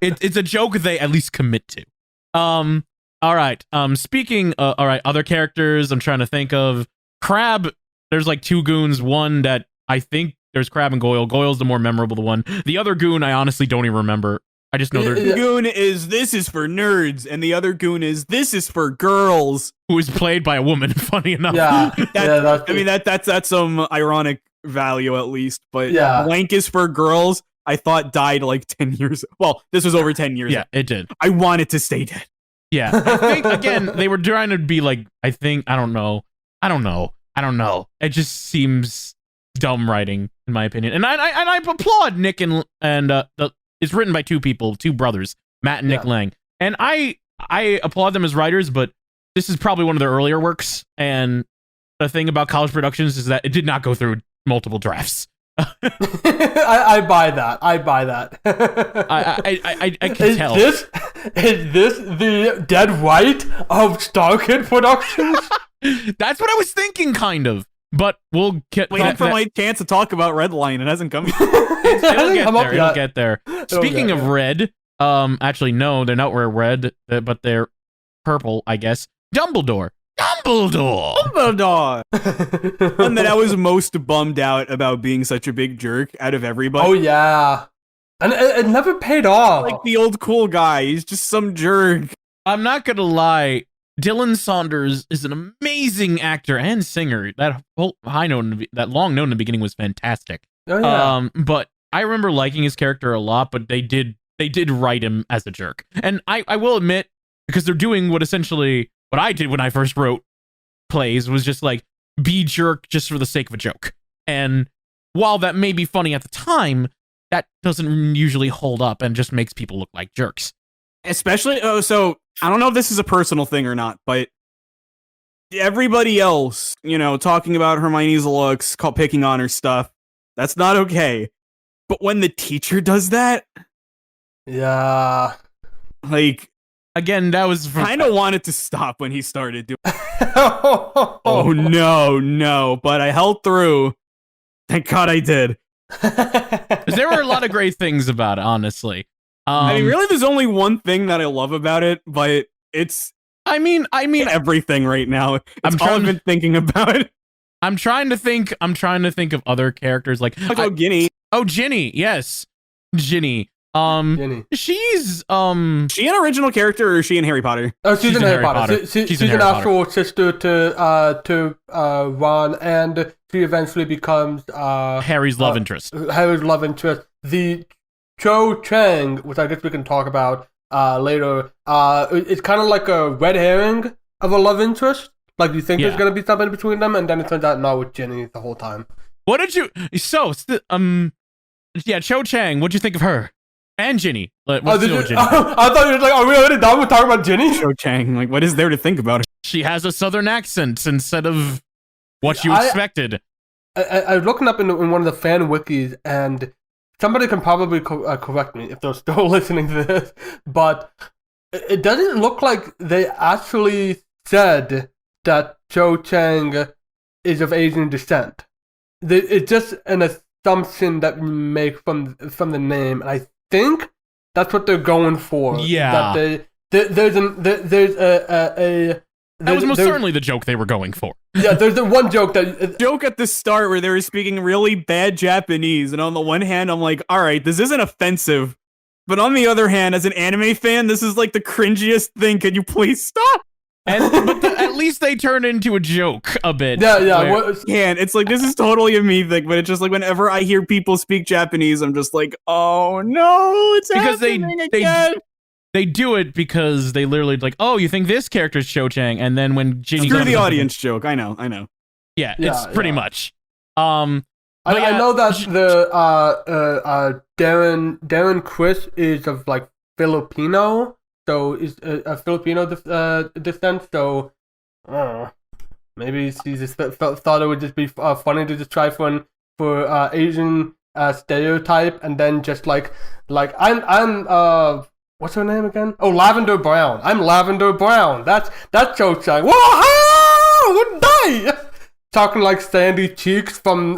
It's a joke they at least commit to. All right. Speaking. All right. Other characters. I'm trying to think of. Crab. There's like two goons. One that I think there's Crab and Goyle. Goyle's the more memorable one. The other goon I honestly don't even remember. I just know The goon is "this is for nerds," and the other goon is "this is for girls." who is played by a woman. Funny enough. Yeah, That's some ironic value at least. But Yeah. blank is for girls. I thought died like 10 years. Well, this was over 10 years. Yeah, it did. I want it to stay dead. Yeah, I think again they were trying to be like. I don't know. It just seems dumb writing in my opinion, and I applaud Nick and it's written by two brothers, Matt and Nick Lang, and I applaud them as writers, but this is probably one of their earlier works, and the thing about college productions is that it did not go through multiple drafts. I buy that. I can tell. Is this the dead right of StarKid Productions? That's what I was thinking, kind of. But we'll get Waiting for my chance to talk about Redline. It hasn't come yet. It'll get there. Speaking of red, actually no, they're not wearing red, but they're purple, I guess. Dumbledore. One that I was most bummed out about being such a big jerk out of everybody. Oh yeah, and it never paid off. Like the old cool guy. He's just some jerk. I'm not gonna lie. Dylan Saunders is an amazing actor and singer. That whole that long note in the beginning was fantastic. Oh, yeah. But I remember liking his character a lot, but they did write him as a jerk. And I will admit, because they're doing what I did when I first wrote plays, was just like be jerk just for the sake of a joke. And while that may be funny at the time, that doesn't usually hold up and just makes people look like jerks. Especially, so I don't know if this is a personal thing or not, but everybody else, talking about Hermione's looks, picking on her stuff, that's not okay. But when the teacher does that, yeah, like, again, that was kind of wanted to stop when he started doing. Oh no, but I held through. Thank God I did. 'Cause there were a lot of great things about it, honestly. I mean, really, there's only one thing that I love about it, but it's I mean, everything right now. It's I'm all trying I've been thinking about. I'm trying to think of other characters like Ginny. Oh, Ginny, yes, Ginny. Ginny. She's She an original character or is she in Harry Potter? Oh, she's in Harry Potter. She's in an Harry actual sister to Ron, and she eventually becomes Harry's love interest. Harry's love interest. The Cho Chang, which I guess we can talk about later. It's kind of like a red herring of a love interest. Like you think there's gonna be something between them, and then it turns out no, with Ginny the whole time. What did you? Cho Chang. What'd you think of her and Ginny? Ginny? I thought you were like, are we already done with talking about Ginny? Cho Chang, like, what is there to think about? She has a southern accent instead of what you expected. I was looking up in one of the fan wikis, and somebody can probably correct me if they're still listening to this, but it doesn't look like they actually said that Cho Chang is of Asian descent. It's just an assumption that we make from the name, and I think that's what they're going for. Yeah, that there's a that was most certainly the joke they were going for. Yeah, there's the one joke joke at the start where they were speaking really bad Japanese, and on the one hand, I'm like, all right, this isn't offensive, but on the other hand, as an anime fan, this is like the cringiest thing. Can you please stop? But at least they turn into a joke a bit. Yeah. It's like, this is totally a me thing, but it's just like whenever I hear people speak Japanese, I'm just like, oh no, it's because happening again. They do it because they literally like, oh, you think this character's Cho Chang, and then when Ginny screw the audience joke, I know. Yeah, it's pretty much. I know that the Darren Chris is of like Filipino, so is a Filipino descent. So maybe she just thought it would just be funny to just try for Asian stereotype, and then just like I'm what's her name again? Oh, Lavender Brown. I'm Lavender Brown. That's Cho Chang. Whoa, good day. Talking like Sandy Cheeks from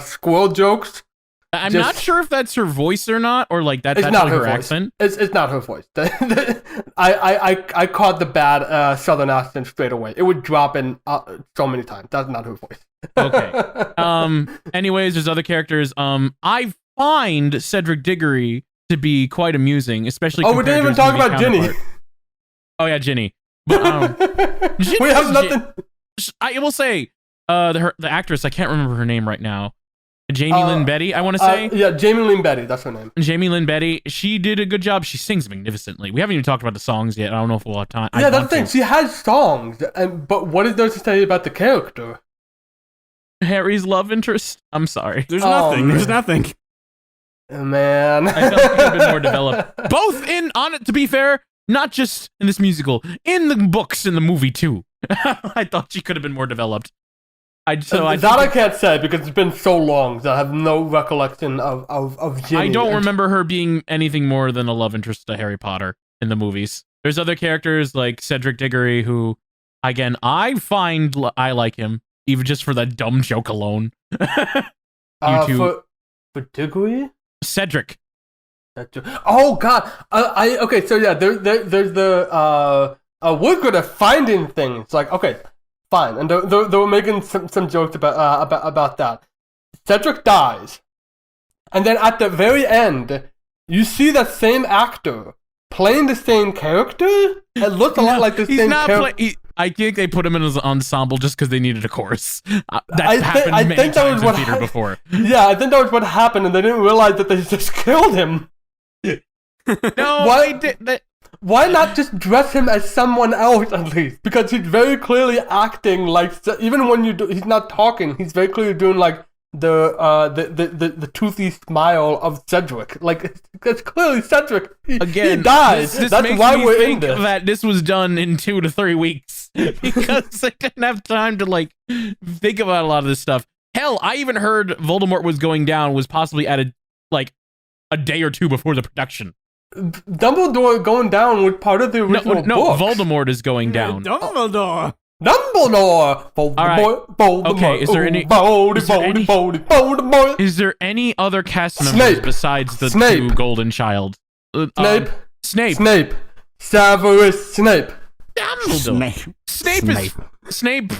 Squirrel Jokes. I'm not sure if that's her voice or not, or like that's not her voice. accent. It's not her voice. I caught the bad Southern accent straight away. It would drop in so many times. That's not her voice. Okay. Anyways, there's other characters. I find Cedric Diggory to be quite amusing, especially. Oh, we didn't even talk about Ginny. Oh yeah, Ginny. But, we have nothing. I will say, the actress, I can't remember her name right now. Jamie Lynn Betty, I want to say. Yeah, Jamie Lynn Betty, that's her name. Jamie Lynn Betty, she did a good job. She sings magnificently. We haven't even talked about the songs yet. I don't know if we'll have time. Yeah, that's the thing. She has songs, but what is there to say about the character? Harry's love interest? I'm sorry. There's nothing. Man. There's nothing. Man. I felt it could have been more developed. Both to be fair, not just in this musical, in the books, in the movie too. I thought she could have been more developed. I can't say because it's been so long that I have no recollection of Ginny. I don't remember her being anything more than a love interest to Harry Potter in the movies. There's other characters like Cedric Diggory who, again, I like him even just for that dumb joke alone. For Diggory? Cedric. Oh God! Okay. So yeah, there's the we're good at finding things. Like okay, fine, and they were making some jokes about that. Cedric dies, and then at the very end, you see that same actor playing the same character. It looks a lot like the same character. I think they put him in his ensemble just because they needed a chorus. I think that was what happened before. Yeah, I think that was what happened, and they didn't realize that they just killed him. No, why not just dress him as someone else at least? Because he's very clearly acting like, even when he's not talking, he's very clearly doing like the toothy smile of Cedric. Like it's clearly Cedric. He dies. This That's makes why me we're think in this. that this was done in 2 to 3 weeks because I didn't have time to like think about a lot of this stuff. Hell, I even heard Voldemort was going down was possibly at a day or two before the production. Dumbledore going down was part of the original No, book. Voldemort is going down. Dumbledore. Dumbledore. Voldemort. right. Voldemort. Okay, is there any- Voldemort. Is there any other cast members Snape. besides the Snape. two Golden Child? Snape. Snape. Snape. Severus Snape. Dumbledore. Snape.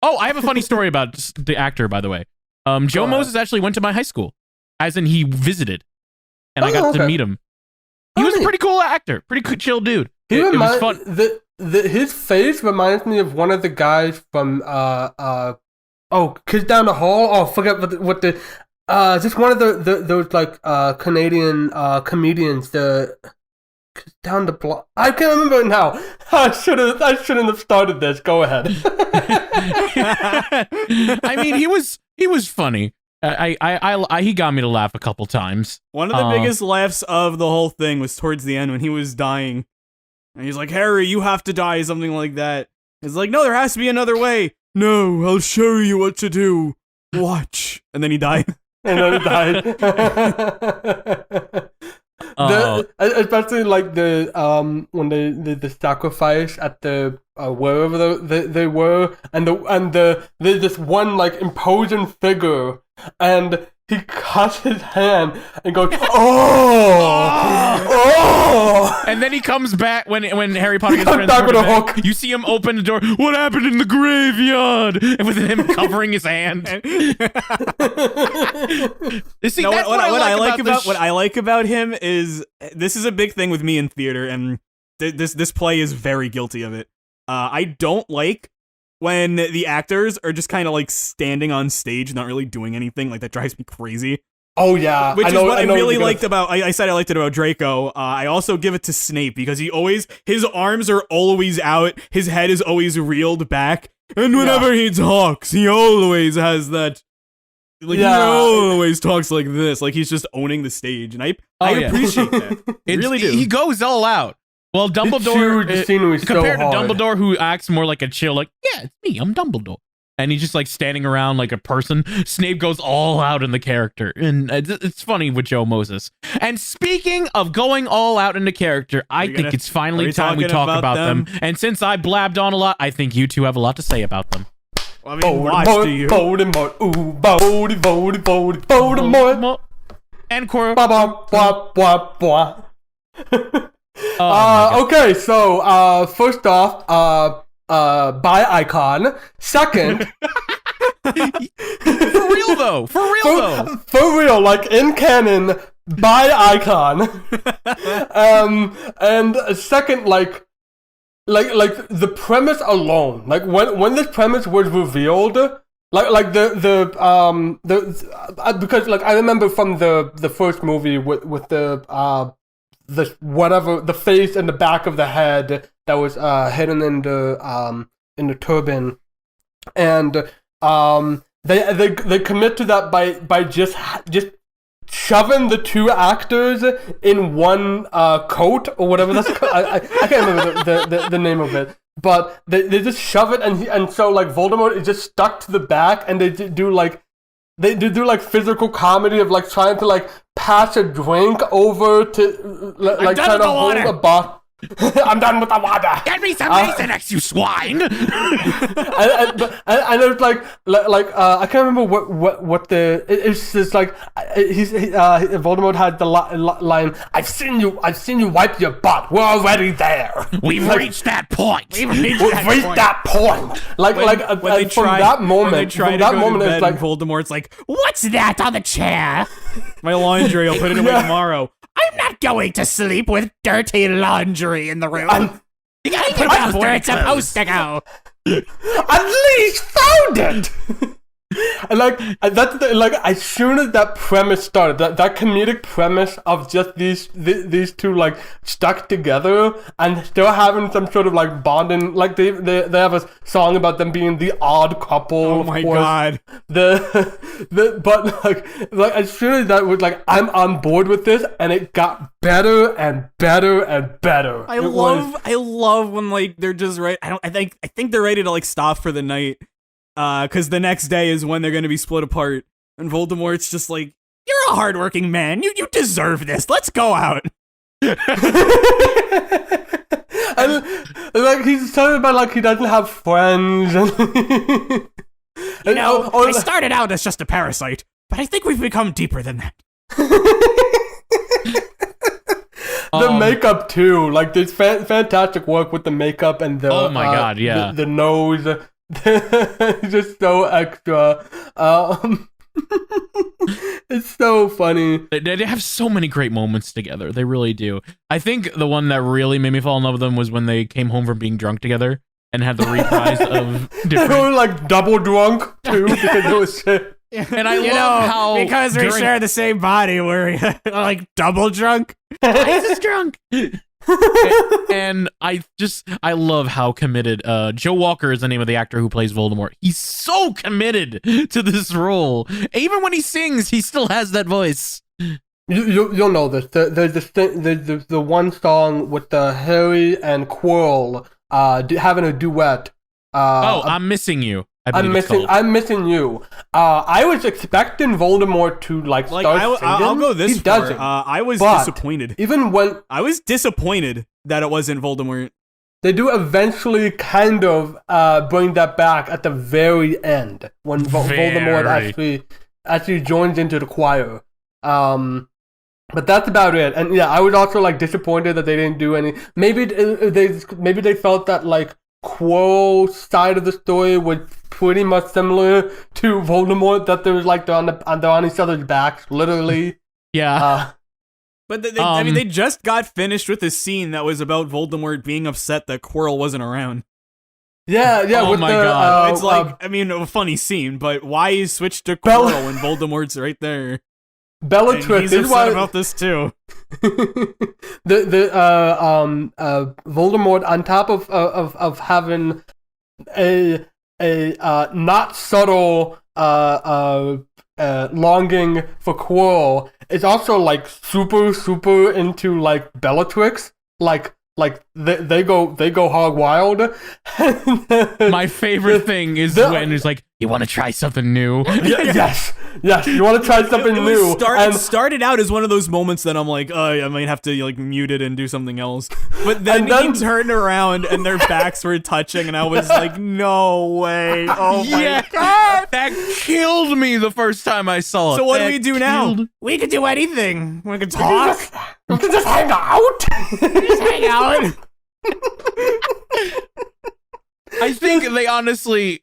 Oh, I have a funny story about the actor, by the way. Joe ahead. Moses actually went to my high school, as in he visited, and I got to okay. meet him. He was a pretty cool actor, pretty cool, chill dude. He It was fun. His face reminds me of one of the guys from Kids Down the Hall. Oh, forget what the just one of those like Canadian comedians. The Kids Down the Block. I can't remember it now. I shouldn't have started this. Go ahead. I mean, he was funny. He got me to laugh a couple times. One of the biggest laughs of the whole thing was towards the end when he was dying. And he's like, Harry, you have to die, something like that. He's like, no, there has to be another way. No, I'll show you what to do. Watch. And then he died. And then he died. Especially like the when they did the sacrifice at the wherever they were, and there's this one like imposing figure, and he cuts his hand and goes, oh, and then he comes back when Harry Potter gets comes back with a transported back. hook. You see him open the door. What happened in the graveyard? And with him covering his hand. You see, No, that's what I like this what I like about him is this is a big thing with me in theater, and this play is very guilty of it. I don't like when the actors are just kind of like standing on stage, not really doing anything. Like that drives me crazy. Oh yeah, Which is what I really liked about. about. I said I liked it about Draco. I also give it to Snape because his arms are always out, his head is always reeled back, and whenever he talks, he always has that. Like he always talks like this, like he's just owning the stage, and I appreciate that. Really do. He goes all out. Well, Dumbledore The scenery compared so to hard. Dumbledore, who acts more like a chill, like, yeah, it's me, I'm Dumbledore. And he's just like standing around like a person. Snape goes all out in the character. And it's funny with Joe Moses. And speaking of going all out in the character, I think it's finally time we talk about them. And since I blabbed on a lot, I think you two have a lot to say about them. Well, I mean, watch do you? Voldemort, ooh, Voldemort. And Quirrell. Blah, blah, blah. Oh okay, so first off, bi icon. Second, For real though. for real, like in canon, bi icon. And second, like the premise alone, like when this premise was revealed. Like the because like I remember from the first movie with the face and the back of the head that was hidden in the turban, and they commit to that by just shoving the two actors in one coat or whatever that's called. I can't remember the name of it. But they just shove it, and so like Voldemort is just stuck to the back, and they do like physical comedy of like trying to like pass a drink over to like trying to hold a bottle. I'm done with the water. Get me some Mucinex, you swine! and it's like I can't remember what it's just like Voldemort had the line. I've seen you wipe your butt. We're already there. We've reached that point. We've reached that point. From that moment, it's like Voldemort's like, what's that on the chair? My laundry. I'll put it away tomorrow. I'm not going to sleep with dirty laundry in the room. You gotta put it where it's supposed to go. At least found it. And as soon as that premise started, that comedic premise of just these two like stuck together and still having some sort of like bonding, like they have a song about them being the odd couple. Oh my god! But like as soon as that was like, I'm on board with this, and it got better and better and better. I love when like they're just right. I think they're ready to like stop for the night. Because the next day is when they're going to be split apart. And Voldemort's just like, you're a hardworking man. You deserve this. Let's go out. And and like he's talking about like he doesn't have friends. And, I started out as just a parasite, but I think we've become deeper than that. The makeup too, like there's fantastic work with the makeup and the oh my god, yeah, the nose, just so extra. It's so funny. They have so many great moments together. They really do. I think the one that really made me fall in love with them was when they came home from being drunk together and had the reprise of different. They were like double drunk too because it was shit. And I love how because we share the same body, we're like double drunk. I'm just drunk. And I love how committed Joe Walker is the name of the actor who plays Voldemort. He's so committed to this role. Even when he sings, he still has that voice. You'll know this. There's the one song with Harry and Quirrell having a duet. I'm Missing You. I'm missing you. I was expecting Voldemort to like start singing. I'll go this he far. doesn't. I was disappointed. Even when I was disappointed that it wasn't Voldemort. They do eventually kind of bring that back at the very end when Voldemort actually joins into the choir. But that's about it. And yeah, I was also like disappointed that they didn't do any. Maybe they felt that like Quirrell's side of the story was pretty much similar to Voldemort, that there was like they're on each other's backs, literally. Yeah. But I mean, they just got finished with a scene that was about Voldemort being upset that Quirrell wasn't around. Yeah. Oh my god! It's like, I mean, a funny scene, but why switch to Quirrell when Voldemort's right there? Bellatrix is upset about this too. Voldemort, on top of having a not subtle longing for Quirrell, is also like super into like Bellatrix, like they go hog wild. My favorite thing is when it's like, you want to try something new? Yes, you want to try something new. It started out as one of those moments that I'm like, I might have to like mute it and do something else. But then he turned around and their backs were touching, and I was like, no way! Oh my god, that killed me the first time I saw it. So what do we do now? We could do anything. We could talk. We could just hang out. Just hang out. I think they honestly,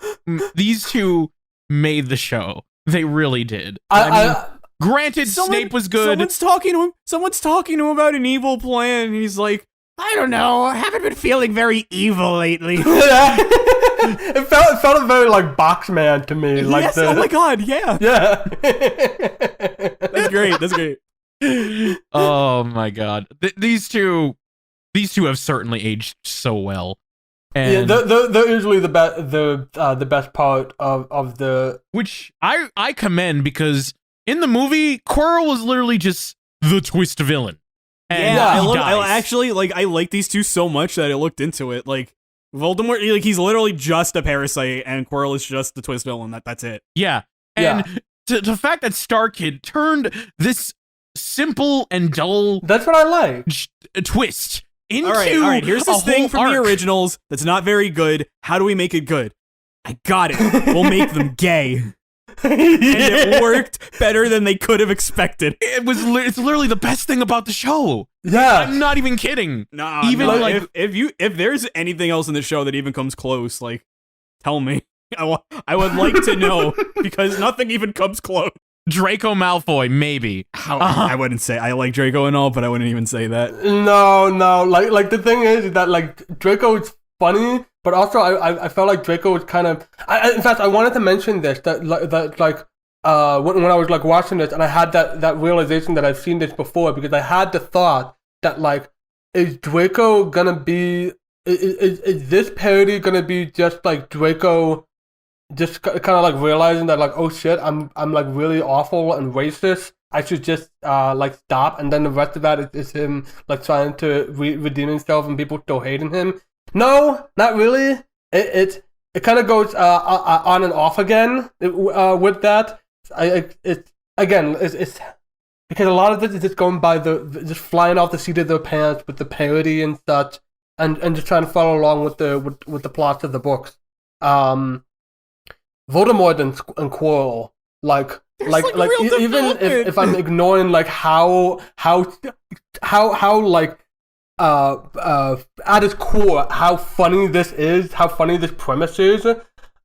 these two made the show. They really did. Granted, Snape was good. Someone's talking to him about an evil plan, and he's like, I don't know, I haven't been feeling very evil lately. It felt very like Boxman to me. Like yes, oh my god, yeah. Yeah. That's great. Oh my god. These two have certainly aged so well. And yeah, they're usually the best part of the, which I commend, because in the movie, Quirrell was literally just the twist villain. And I like these two so much that I looked into it. Like Voldemort, like he's literally just a parasite, and Quirrell is just the twist villain. That's it. Yeah, and the fact that StarKid turned this simple and dull, that's what I like, twist into all right. Here's this thing from arc. The originals that's not very good. How do we make it good? I got it. We'll make them gay. And it worked better than they could have expected. It's literally the best thing about the show. Yeah, I'm not even kidding. If there's anything else in the show that even comes close, like, tell me. I would like to know, because nothing even comes close. Draco Malfoy, maybe. I wouldn't say I like Draco and all, but I wouldn't even say that. No. Like the thing is that like Draco is funny, but also I felt like Draco was kind of. In fact, I wanted to mention this when I was like watching this, and I had that realization that I've seen this before, because I had the thought that like, is Draco gonna be? Is this parody gonna be just like Draco? Just kind of like realizing that like, oh shit, I'm like really awful and racist. I should just like stop, and then the rest of that is him like trying to redeem himself and people still hating him. No, not really. It kind of goes on and off again with that. It's because a lot of it is just going by just flying off the seat of their pants with the parody and such. and just trying to follow along with the plots of the books. Voldemort and Quirrell, like even if I'm ignoring like how like at its core how funny this is, how funny this premise is.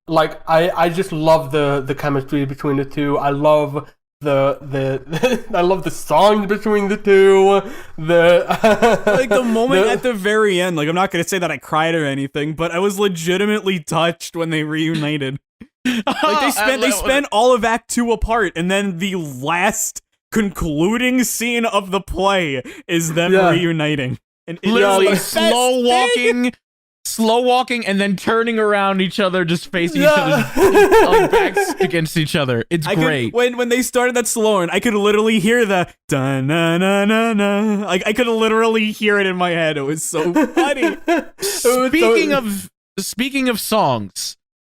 Like I just love the chemistry between the two. I love I love the songs between the two. Like the moment at the very end, like I'm not gonna say that I cried or anything, but I was legitimately touched when they reunited. Like they spent all of Act 2 apart, and then the last concluding scene of the play is them reuniting. And literally slow walking, and then turning around each other, just facing each other's backs against each other. It's great. When they started that slow, and I could literally hear the da na na na na. Like I could literally hear it in my head. It was so funny. Speaking of songs,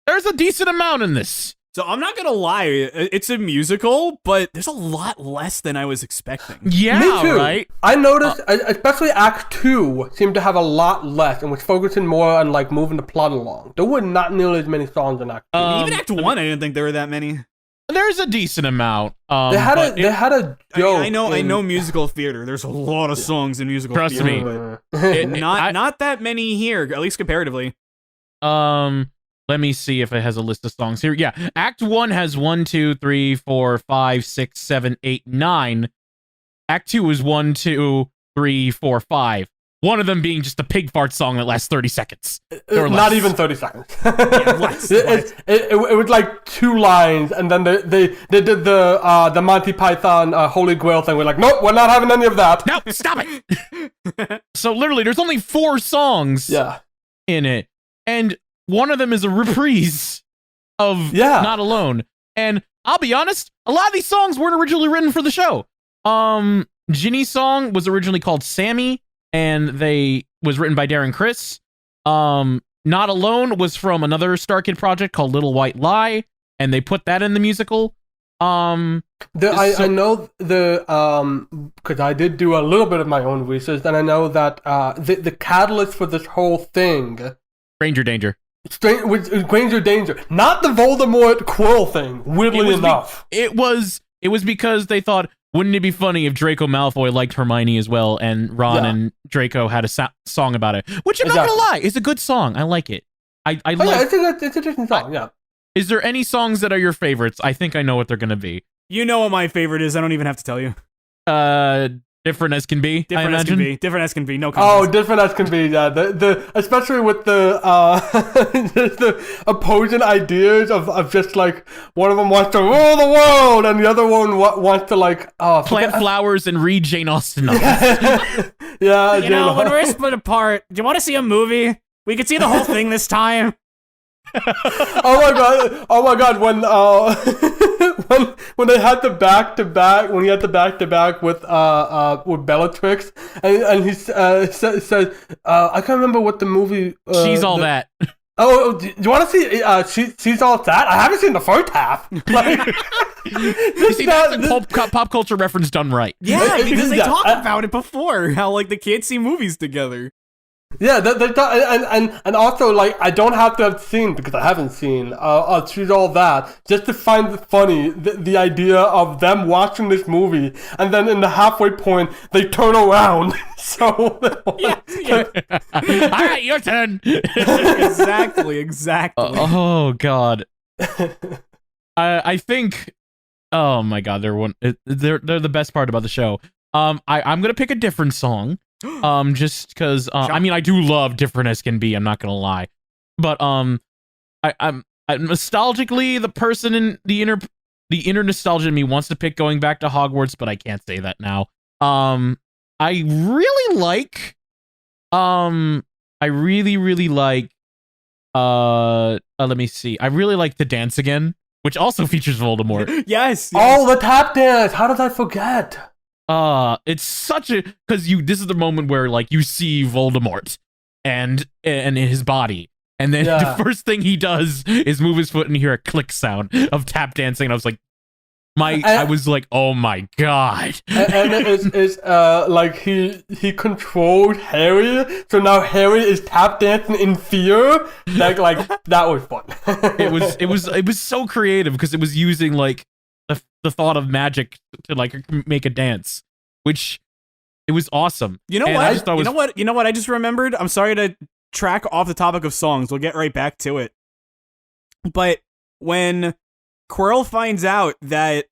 there's a decent amount in this. So I'm not gonna lie, it's a musical, but there's a lot less than I was expecting. Yeah, me too. Right? I noticed, especially Act 2 seemed to have a lot less and was focusing more on like moving the plot along. There were not nearly as many songs in Act 2. Even Act 1, I didn't think there were that many. There's a decent amount. They had a joke. I know musical theater. There's a lot of songs in musical Trust theater. me. Not that many here, at least comparatively. Let me see if it has a list of songs here. Yeah, Act 1 has 1, 2, 3, 4, 5, 6, 7, 8, 9. Act 2 is 1, 2, 3, 4, 5. One of them being just a pig fart song that lasts 30 seconds. Not even 30 seconds. Less. It was like 2 lines, and then they did the Monty Python Holy Grail thing. We're like, nope, we're not having any of that. No, stop it. So literally, there's only 4 songs in it. And one of them is a reprise of Not Alone. And I'll be honest, a lot of these songs weren't originally written for the show. Ginny's song was originally called Sammy, and was written by Darren Criss. Not Alone was from another StarKid project called Little White Lie, and they put that in the musical. I know because I did do a little bit of my own research, and I know that the catalyst for this whole thing, Stranger Danger. Granger Danger, not the Voldemort Quirrell thing. Weirdly enough, it was because they thought, wouldn't it be funny if Draco Malfoy liked Hermione as well, and Ron and Draco had a song about it? Which I'm not gonna lie, is a good song. I like it. It's a decent song. Yeah. Is there any songs that are your favorites? I think I know what they're gonna be. You know what my favorite is. I don't even have to tell you. Different as can be. Different as can be. Different as can be. No contest. Oh, different as can be. Yeah, the especially with the just the opposing ideas of just like one of them wants to rule the world and the other one wants to like plant flowers and read Jane Austen novels. Yeah, you know, when we're split apart, do you want to see a movie? We could see the whole thing this time. Oh my god! When they had the back to back, when he had the back to back with Bellatrix, and he said, I can't remember what the movie. She's all that. Oh, do you want to see? She's all that. I haven't seen the first half. Like, you see, that's a pop culture reference done right. Yeah, because they talked about it before. How like they can't see movies together. Yeah, and also like I don't have to have seen because I haven't seen She's All That just to find it funny the idea of them watching this movie and then in the halfway point they turn around. So yeah. All right, your turn. Exactly. Oh god. I think. Oh my god, they're the best part about the show. I'm gonna pick a different song. Just because I mean I do love Different as Can Be, I'm not gonna lie, but I'm nostalgically the person in the inner nostalgia in me wants to pick Going Back to Hogwarts, but I can't say that now. I really like let me see, I really like The Dance Again, which also features Voldemort. Yes. Oh, the tap dance, how did I forget? It's such a, because this is the moment where like you see Voldemort and in his body, and then the first thing he does is move his foot and you hear a click sound of tap dancing, and I was like, I was like, oh my god. And it's like he controlled Harry, so now Harry is tap dancing in fear. Like that was fun. it was so creative because it was using like the thought of magic to like make a dance, which it was awesome. You know And what? I just thought You know what I just remembered? I'm sorry to track off the topic of songs. We'll get right back to it. But when Quirrell finds out that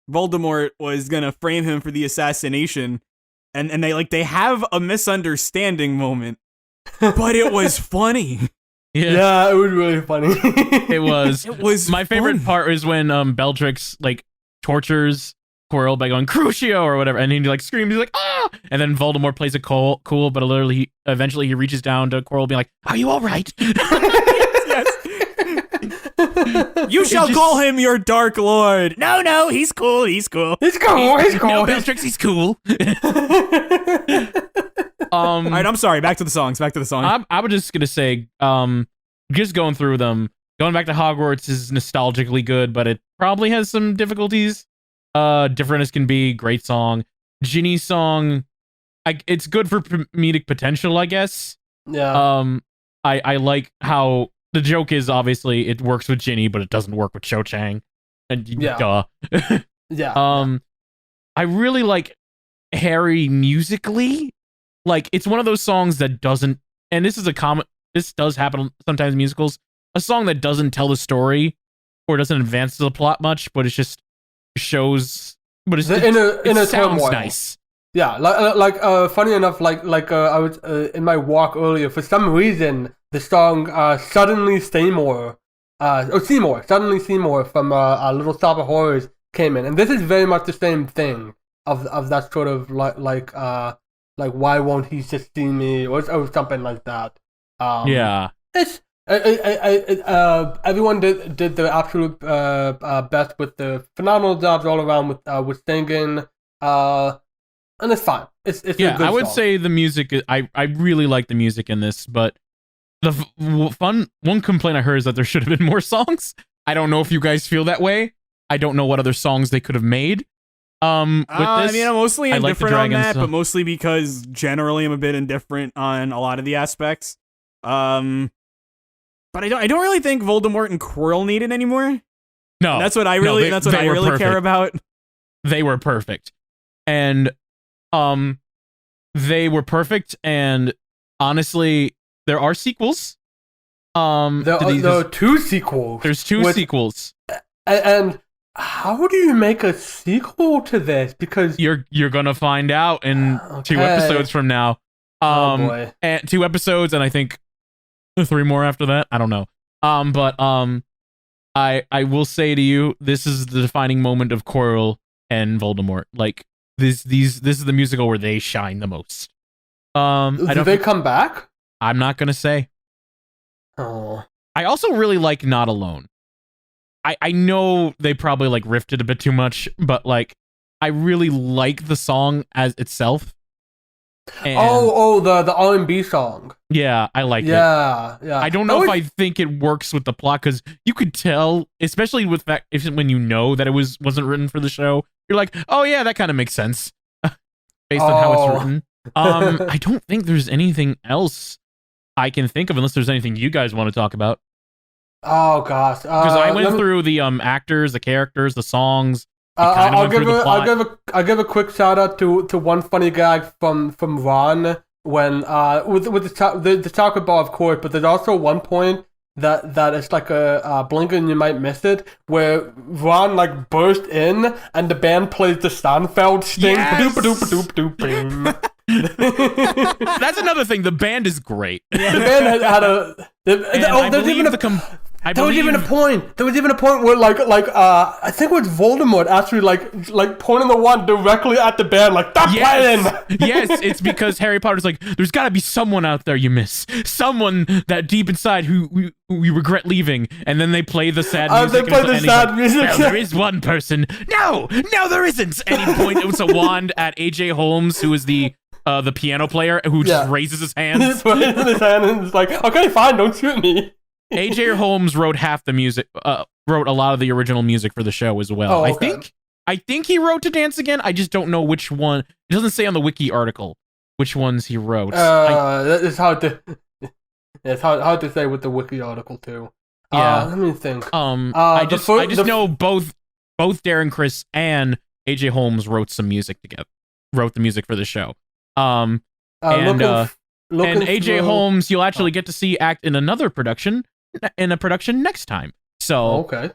Voldemort was gonna frame him for the assassination, and they have a misunderstanding moment, but it was funny. Yeah, it was really funny. It was. It was my favorite fun. part is when Bellatrix like tortures Quirrell by going Crucio or whatever, and he like screams, he's like ah, and then Voldemort plays it cool, but literally eventually he reaches down to Quirrell, being like, "Are you all right?" Yes. You shall call him your Dark Lord. No, he's cool. He's cool. No, Bellatrix, he's cool. All right, I'm sorry. Back to the songs. I was just gonna say, just going through them, going back to Hogwarts is nostalgically good, but it probably has some difficulties. Different as can be. Great song. Ginny's song, it's good for comedic potential, I guess. Yeah. I like how the joke is obviously it works with Ginny, but it doesn't work with Cho Chang. And duh. Yeah. I really like Harry musically. Like, it's one of those songs that doesn't, and this does happen sometimes in musicals, a song that doesn't tell the story or doesn't advance the plot much, but it just shows, but it sounds turmoil. nice. Yeah, funny enough, I was in my walk earlier. For some reason, the song "Suddenly Seymour" "Suddenly Seymour" from Little Shop of Horrors came in, and this is very much the same thing of that sort of like why won't he just see me or something like that. Yeah, it's everyone did their absolute best with the phenomenal jobs all around with singing. And it's fine. It's a good I would song. say the music. I really like the music in this, but the one complaint I heard is that there should have been more songs. I don't know if you guys feel that way. I don't know what other songs they could have made. With this, I mean, I'm mostly indifferent on that, song. but mostly because generally I'm a bit indifferent on a lot of the aspects. But I don't really think Voldemort and Quirrell need it anymore. No, that's what I really care about. They were perfect, and they were perfect, and honestly, there are sequels. There are two sequels. There's two sequels, and how do you make a sequel to this? Because you're gonna find out in 2 episodes from now. Oh boy. And 2 episodes, and I think 3 more after that. I don't know. But I will say to you, this is the defining moment of Quirrell and Voldemort. Like this is the musical where they shine the most. Do they come back? I'm not gonna say. Oh. I also really like Not Alone. I know they probably like riffed it a bit too much, but like I really like the song as itself. And the R&B song. Yeah, I like it. Yeah. I don't know if I think it works with the plot, because you could tell, especially with that, when you know that it wasn't written for the show, you're like, oh yeah, that kind of makes sense based on how it's written. I don't think there's anything else I can think of, unless there's anything you guys want to talk about. Oh gosh, because I went through the actors, the characters, the songs. I'll give a quick shout out to one funny gag from Ron when with the chocolate bar, of course, but there's also one point that it's like a blink and you might miss it, where Ron like burst in and the band plays the Seinfeld sting. Yes! That's another thing. The band is great. Yeah. The band had a. There was even a point where I think it was Voldemort actually like pointing the wand directly at the band, like, stop playing. Yes, it's because Harry Potter's like, there's got to be someone out there you miss, someone that deep inside who you regret leaving, and then they play the sad music. They play the sad music. Well, there is one person. No, there isn't. And he pointed with a wand at AJ Holmes, who is the piano player, who just raises his hands. He raises his hand and is like, okay, fine, don't shoot me. AJ Holmes wrote half the music, wrote a lot of the original music for the show as well. Oh, okay. I think he wrote To Dance Again. I just don't know which one. It doesn't say on the wiki article which ones he wrote. It's hard to it's hard to say with the wiki article too. Yeah. Let me think. I just know both Darren Criss and AJ Holmes wrote some music together. Wrote the music for the show. And AJ through- Holmes, you'll actually get to see act in another production, next time. So okay.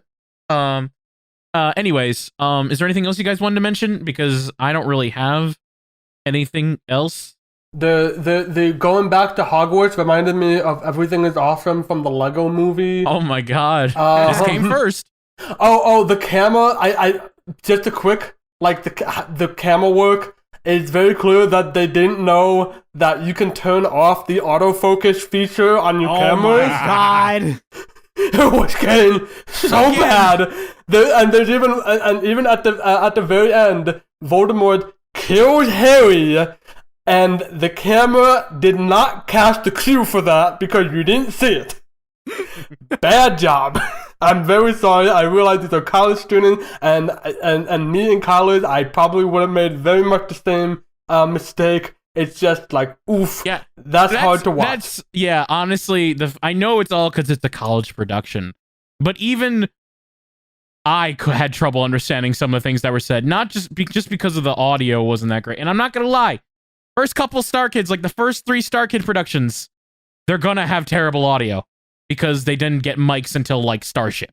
Anyways, is there anything else you guys wanted to mention? Because I don't really have anything else. The going back to Hogwarts reminded me of Everything is Awesome from the Lego movie. Oh my god. This came first. The camera, I just a quick, like, the camera work, it's very clear that they didn't know that you can turn off the autofocus feature on your cameras. Oh my god. It was getting so bad. There's even at the very end, Voldemort kills Harry, and the camera did not cast the cue for that because you didn't see it. Bad job. I'm very sorry. I realize these are college students, and me in college, I probably would have made very much the same mistake. It's just like, oof. Yeah, that's hard to watch. Honestly, I know it's all because it's a college production, but even I had trouble understanding some of the things that were said. Not just because of the audio wasn't that great. And I'm not gonna lie, first couple StarKids, like the first 3 StarKid productions, they're gonna have terrible audio because they didn't get mics until like Starship.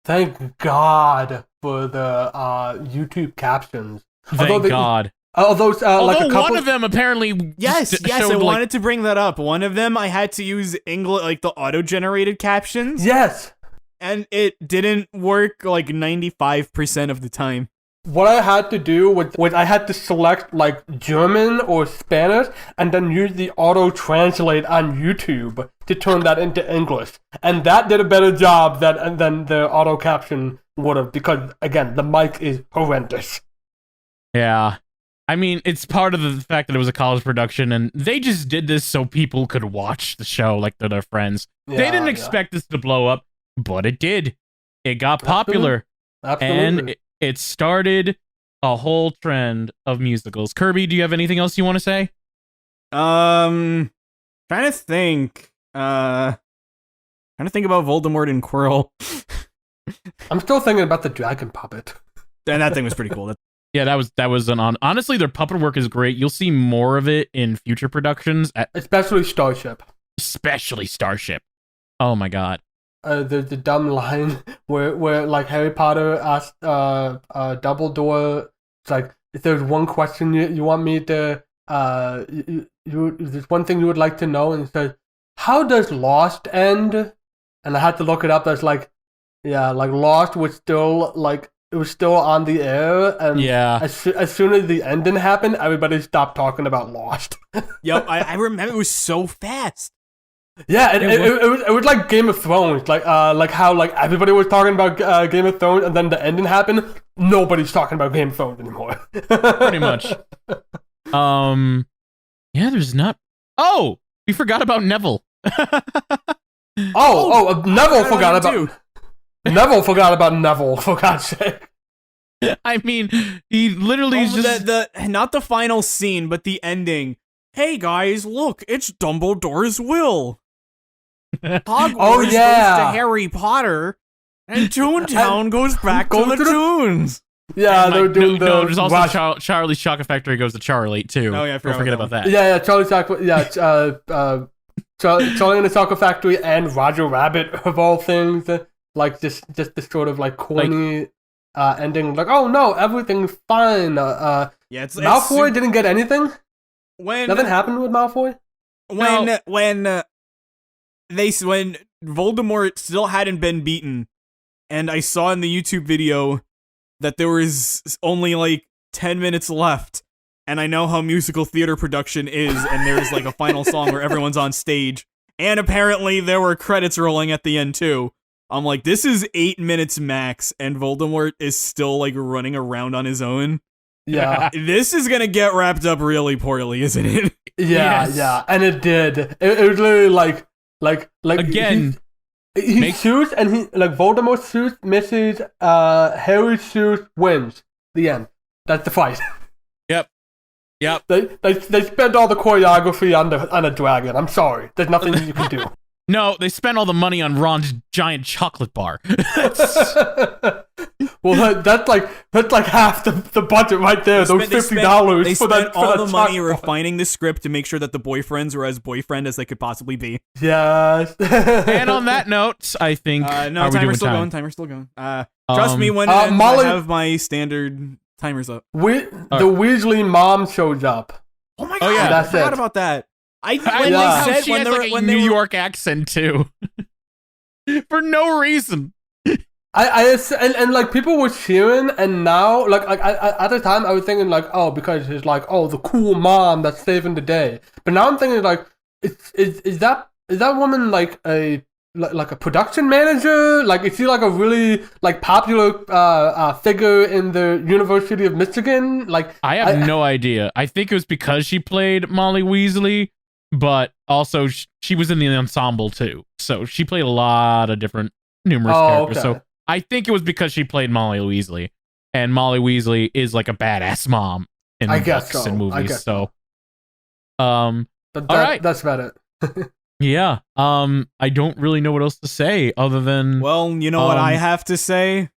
Thank God for the YouTube captions. Thank God. Although like a couple... one of them apparently Yes, I showed, wanted to bring that up. One of them I had to use English, like the auto-generated captions. Yes. And it didn't work like 95% of the time. What I had to do was I had to select like German or Spanish and then use the auto-translate on YouTube to turn that into English. And that did a better job than the auto-caption would have, because, again, the mic is horrendous. Yeah. I mean, it's part of the fact that it was a college production, and they just did this so people could watch the show like they're their friends. Yeah, they didn't expect this to blow up, but it did. It got popular. Absolutely. And it started a whole trend of musicals. Kirby, do you have anything else you want to say? Trying to think. Trying to think about Voldemort and Quirrell. I'm still thinking about the dragon puppet. And that thing was pretty cool. Yeah, that was honestly, their puppet work is great. You'll see more of it in future productions, especially Starship. Oh my god. The dumb line where like Harry Potter asked Dumbledore, it's like, if there's one question you want me to there's one thing you would like to know, and he says, how does Lost end? And I had to look it up. That's like, yeah, like Lost was still like, it was still on the air, and yeah, as soon as the ending happened, everybody stopped talking about Lost. Yep, I remember it was so fast. Yeah, it was like Game of Thrones, like how like everybody was talking about Game of Thrones, and then the ending happened. Nobody's talking about Game of Thrones anymore. Pretty much. Yeah, there's not. Oh, we forgot about Neville. Neville forgot about. Neville forgot about Neville, for God's sake. I mean, he literally is just... not the final scene, but the ending. Hey guys, look, it's Dumbledore's will. Hogwarts goes to Harry Potter, and Toontown goes back to the Toons. Yeah, they're doing there's also Charlie's Chocolate Factory goes to Charlie, too. Oh, yeah, don't forget about that. Yeah, Charlie's Chocolate... Yeah, Charlie and the Chocolate Factory and Roger Rabbit, of all things... Like just this sort of like corny ending, like, oh no, everything's fine. Malfoy didn't get anything. Nothing happened with Malfoy. When Voldemort still hadn't been beaten, and I saw in the YouTube video that there was only like 10 minutes left, and I know how musical theater production is, and there's like a final song where everyone's on stage, and apparently there were credits rolling at the end too. I'm like, this is 8 minutes max, and Voldemort is still, like, running around on his own. Yeah. This is gonna get wrapped up really poorly, isn't it? Yeah, yes. Yeah, and it did. It was literally like... Again, He shoots, and he Voldemort shoots, misses. Harry shoots, wins. The end. That's the fight. Yep. They spent all the choreography on a dragon. I'm sorry. There's nothing you can do. No, they spent all the money on Ron's giant chocolate bar. Well, that's like half the budget right there. Those $50. They spent all the money refining the script to make sure that the boyfriends were as boyfriend as they could possibly be. Yes. And on that note, I think no, timer's still going. Timer's still going. Trust me, when it ends, Molly, I have my standard timers up. The Weasley mom shows up. Oh my god! Yeah. I forgot about that. She has like a New York accent too, for no reason. And like people were cheering, and now at the time I was thinking because it's the cool mom that's saving the day. But now I'm thinking is that woman like a production manager? Is she like a really popular figure in the University of Michigan? I have no idea. I think it was because she played Molly Weasley, but also she was in the ensemble too, so she played a lot of different numerous characters. Okay. So I think it was because she played Molly Weasley, and Molly Weasley is like a badass mom in books and movies. So, all right, that's about it. Yeah. I don't really know what else to say other than. Well, you know what I have to say?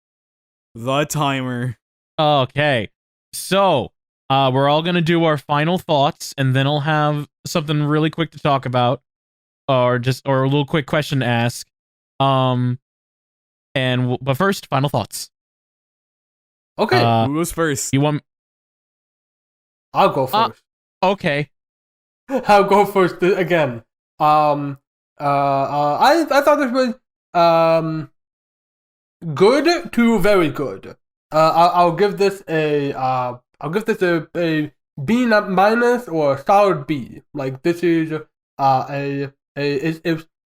The timer. Okay. So, we're all gonna do our final thoughts, and then I'll have something really quick to talk about, or a little quick question to ask. But first, final thoughts. Okay. Who goes first? You want? I'll go first. Okay. I'll go first again. I thought this was good to very good. I'll give this a B minus or a solid B. This is I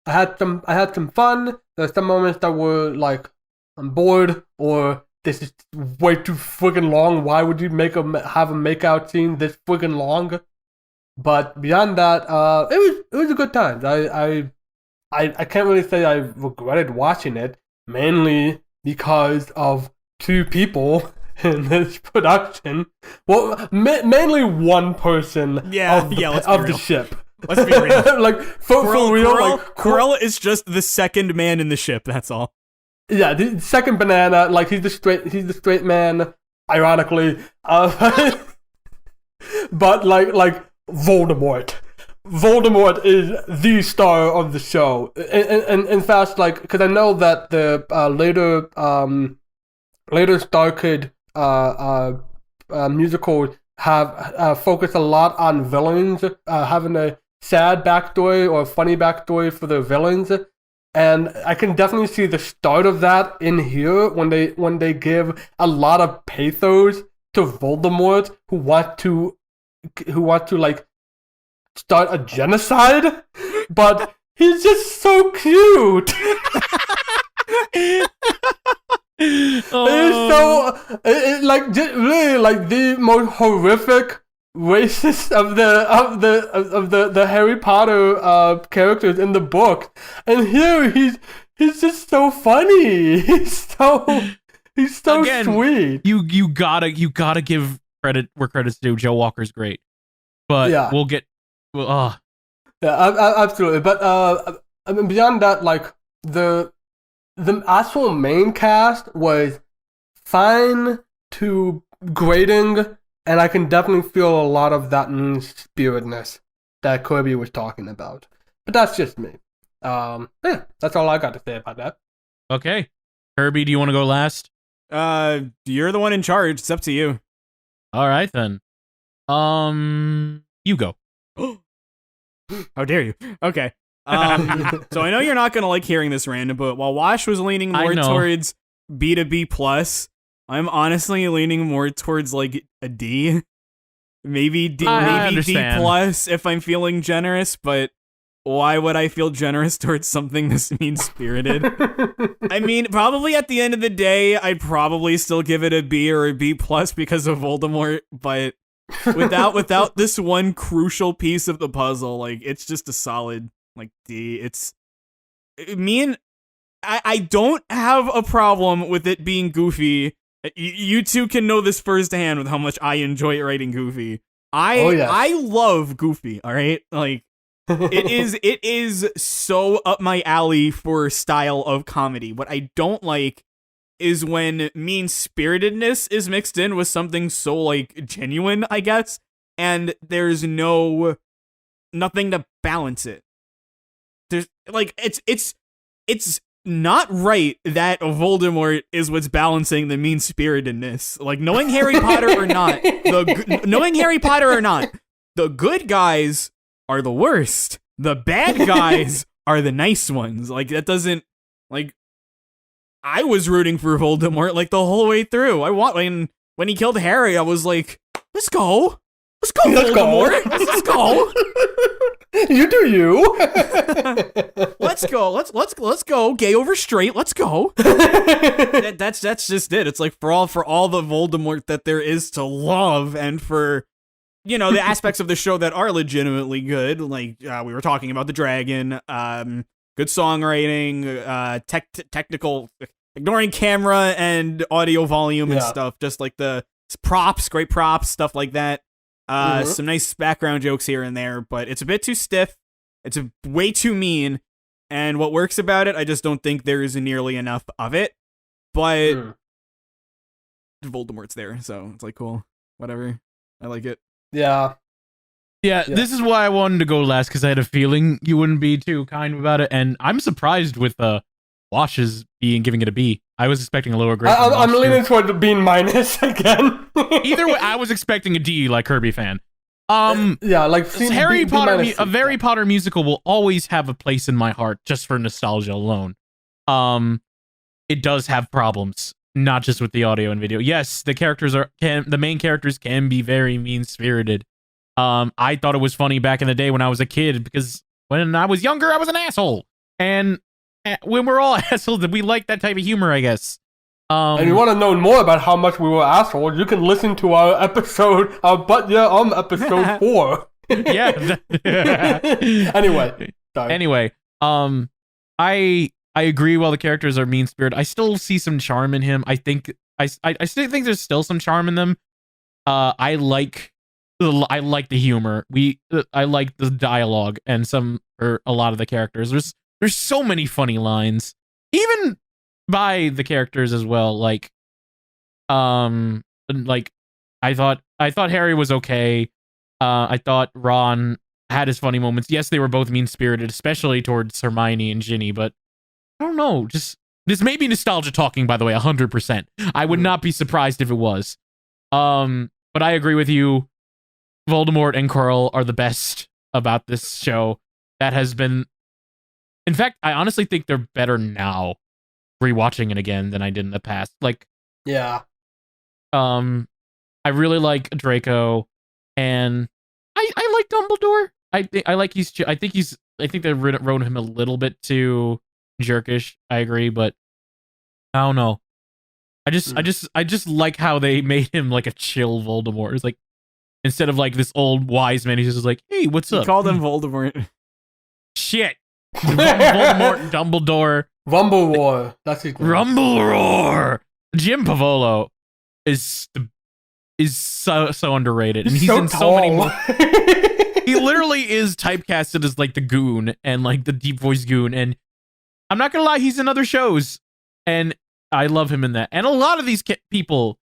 had some fun. There's some moments that were I'm bored, or this is way too friggin' long. Why would you have a makeout scene this friggin' long? But beyond that, it was a good time. I can't really say I regretted watching it, mainly because of two people in this production. Well, mainly one person of the ship. Let's be real. For real, Quirrell is just the second man in the ship. That's all. Yeah, the second banana. He's the straight man. Ironically, but Voldemort. Voldemort is the star of the show. And in fact, because I know that the later StarKid musicals have focused a lot on villains, having a sad backstory or a funny backstory for their villains. And I can definitely see the start of that in here when they give a lot of pathos to Voldemort, who want to start a genocide, but he's just so cute. It's so really the most horrific racist of the Harry Potter characters in the book, and here he's just so funny. He's so Again, sweet. You gotta give credit where credit's due. Joe Walker's great, but yeah. we'll get. Yeah, absolutely. But beyond that, the actual main cast was fine to grading, and I can definitely feel a lot of that mean-spiritedness that Kirby was talking about. But that's just me. Yeah, that's all I got to say about that. Okay. Kirby, do you want to go last? You're the one in charge. It's up to you. All right, then. You go. How dare you? Okay. So I know you're not gonna like hearing this random, but while Wash was leaning more towards B to B plus, I'm honestly leaning more towards a D, maybe D, maybe D plus if I'm feeling generous. But why would I feel generous towards something this mean-spirited? I mean, probably at the end of the day, I'd probably still give it a B or a B plus because of Voldemort, but without this one crucial piece of the puzzle, it's just a solid D. It's me and I don't have a problem with it being goofy. You two can know this firsthand with how much I enjoy writing Goofy. I love Goofy, all right? Like, it is so up my alley for style of comedy. What I don't like is when mean-spiritedness is mixed in with something so, like, genuine, I guess, and there's nothing to balance it. There's, like, it's not right that Voldemort is what's balancing the mean-spiritedness. Like, knowing Harry Potter or not, the good guys are the worst. The bad guys are the nice ones. Like, that doesn't, like, I was rooting for Voldemort, like, the whole way through. When he killed Harry, I was like, let's go, Voldemort. Let's go. You do you. Let's go. Let's go. Gay over straight. Let's go. That's just it. It's like for all the Voldemort that there is to love, and for the aspects of the show that are legitimately good. Like we were talking about the dragon, good songwriting, technical, ignoring camera and audio volume and stuff. Just like the props, great props, stuff like that. Some nice background jokes here and there, but it's a bit too stiff. It's way too mean, and what works about it, I just don't think there is nearly enough of it. But Voldemort's there, so it's like cool, whatever. I like it. Yeah. This is why I wanted to go last, because I had a feeling you wouldn't be too kind about it, and I'm surprised with Washes giving it a B. I was expecting a lower grade. I'm leaning toward the B- again. Either way, I was expecting a D, like KirbyFan. Like Harry Potter, a Harry Potter musical will always have a place in my heart just for nostalgia alone. It does have problems, not just with the audio and video. Yes, the main characters can be very mean-spirited. I thought it was funny back in the day when I was a kid, because when I was younger, I was an asshole, and when we're all assholes, we like that type of humor, I guess. And you want to know more about how much we were assholes, you can listen to our episode, episode 4. Yeah. Anyway. Sorry. Anyway, I agree. While the characters are mean-spirited, I still see some charm in him. I think I still think there's still some charm in them. I like the humor. I like the dialogue and a lot of the characters. There's so many funny lines, even by the characters as well. Like I thought Harry was okay. I thought Ron had his funny moments. Yes, they were both mean-spirited, especially towards Hermione and Ginny, but I don't know. This may be nostalgia talking, by the way, 100%. I would not be surprised if it was. But I agree with you. Voldemort and Quirrell are the best about this show. That has been... In fact, I honestly think they're better now, rewatching it again, than I did in the past. Like, yeah. I really like Draco, and I like Dumbledore. I think they wrote him a little bit too jerkish. I agree, but I don't know. I just like how they made him like a chill Voldemort. It's like, instead of like this old wise man, he's just like, hey, what's up? He called him Voldemort. Shit. Voldemort, Dumbledore. Rumble Roar. That's his name. Rumble Roar. Jim Pavolo is so underrated. And he's so in tall. so many more. He literally is typecasted as like the goon and like the deep voice goon. And I'm not gonna lie, he's in other shows, and I love him in that. And a lot of these people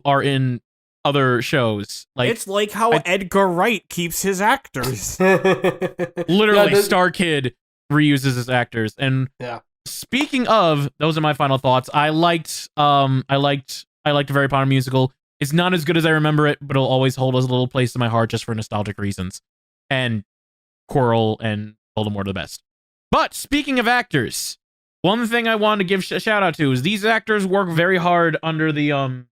are in other shows. Like, it's like how Edgar Wright keeps his actors. Literally, StarKid reuses his actors. And speaking of, those are my final thoughts. I liked the Harry Potter musical. It's not as good as I remember it, but it'll always hold a little place in my heart just for nostalgic reasons. And Quirrell and Voldemort are the best. But speaking of actors, one thing I wanted to give a shout out to is these actors work very hard under the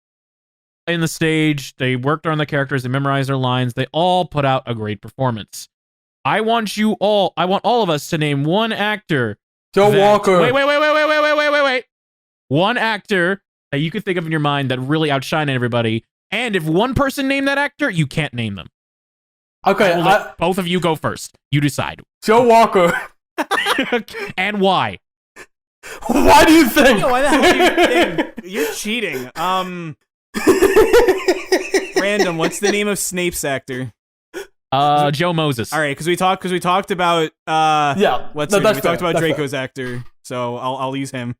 in the stage. They worked on the characters, they memorized their lines, they all put out a great performance. I want all of us to name one actor. Joe Walker. Wait. One actor that you could think of in your mind that really outshined everybody. And if one person named that actor, you can't name them. Okay, Let both of you go first. You decide. Joe Walker. And why? Why do you think? Why the hell do you think? You're cheating. Random. What's the name of Snape's actor? Joe Moses. All right, because we talked about Yeah. we fair. talked about That's Draco's actor, so I'll use him.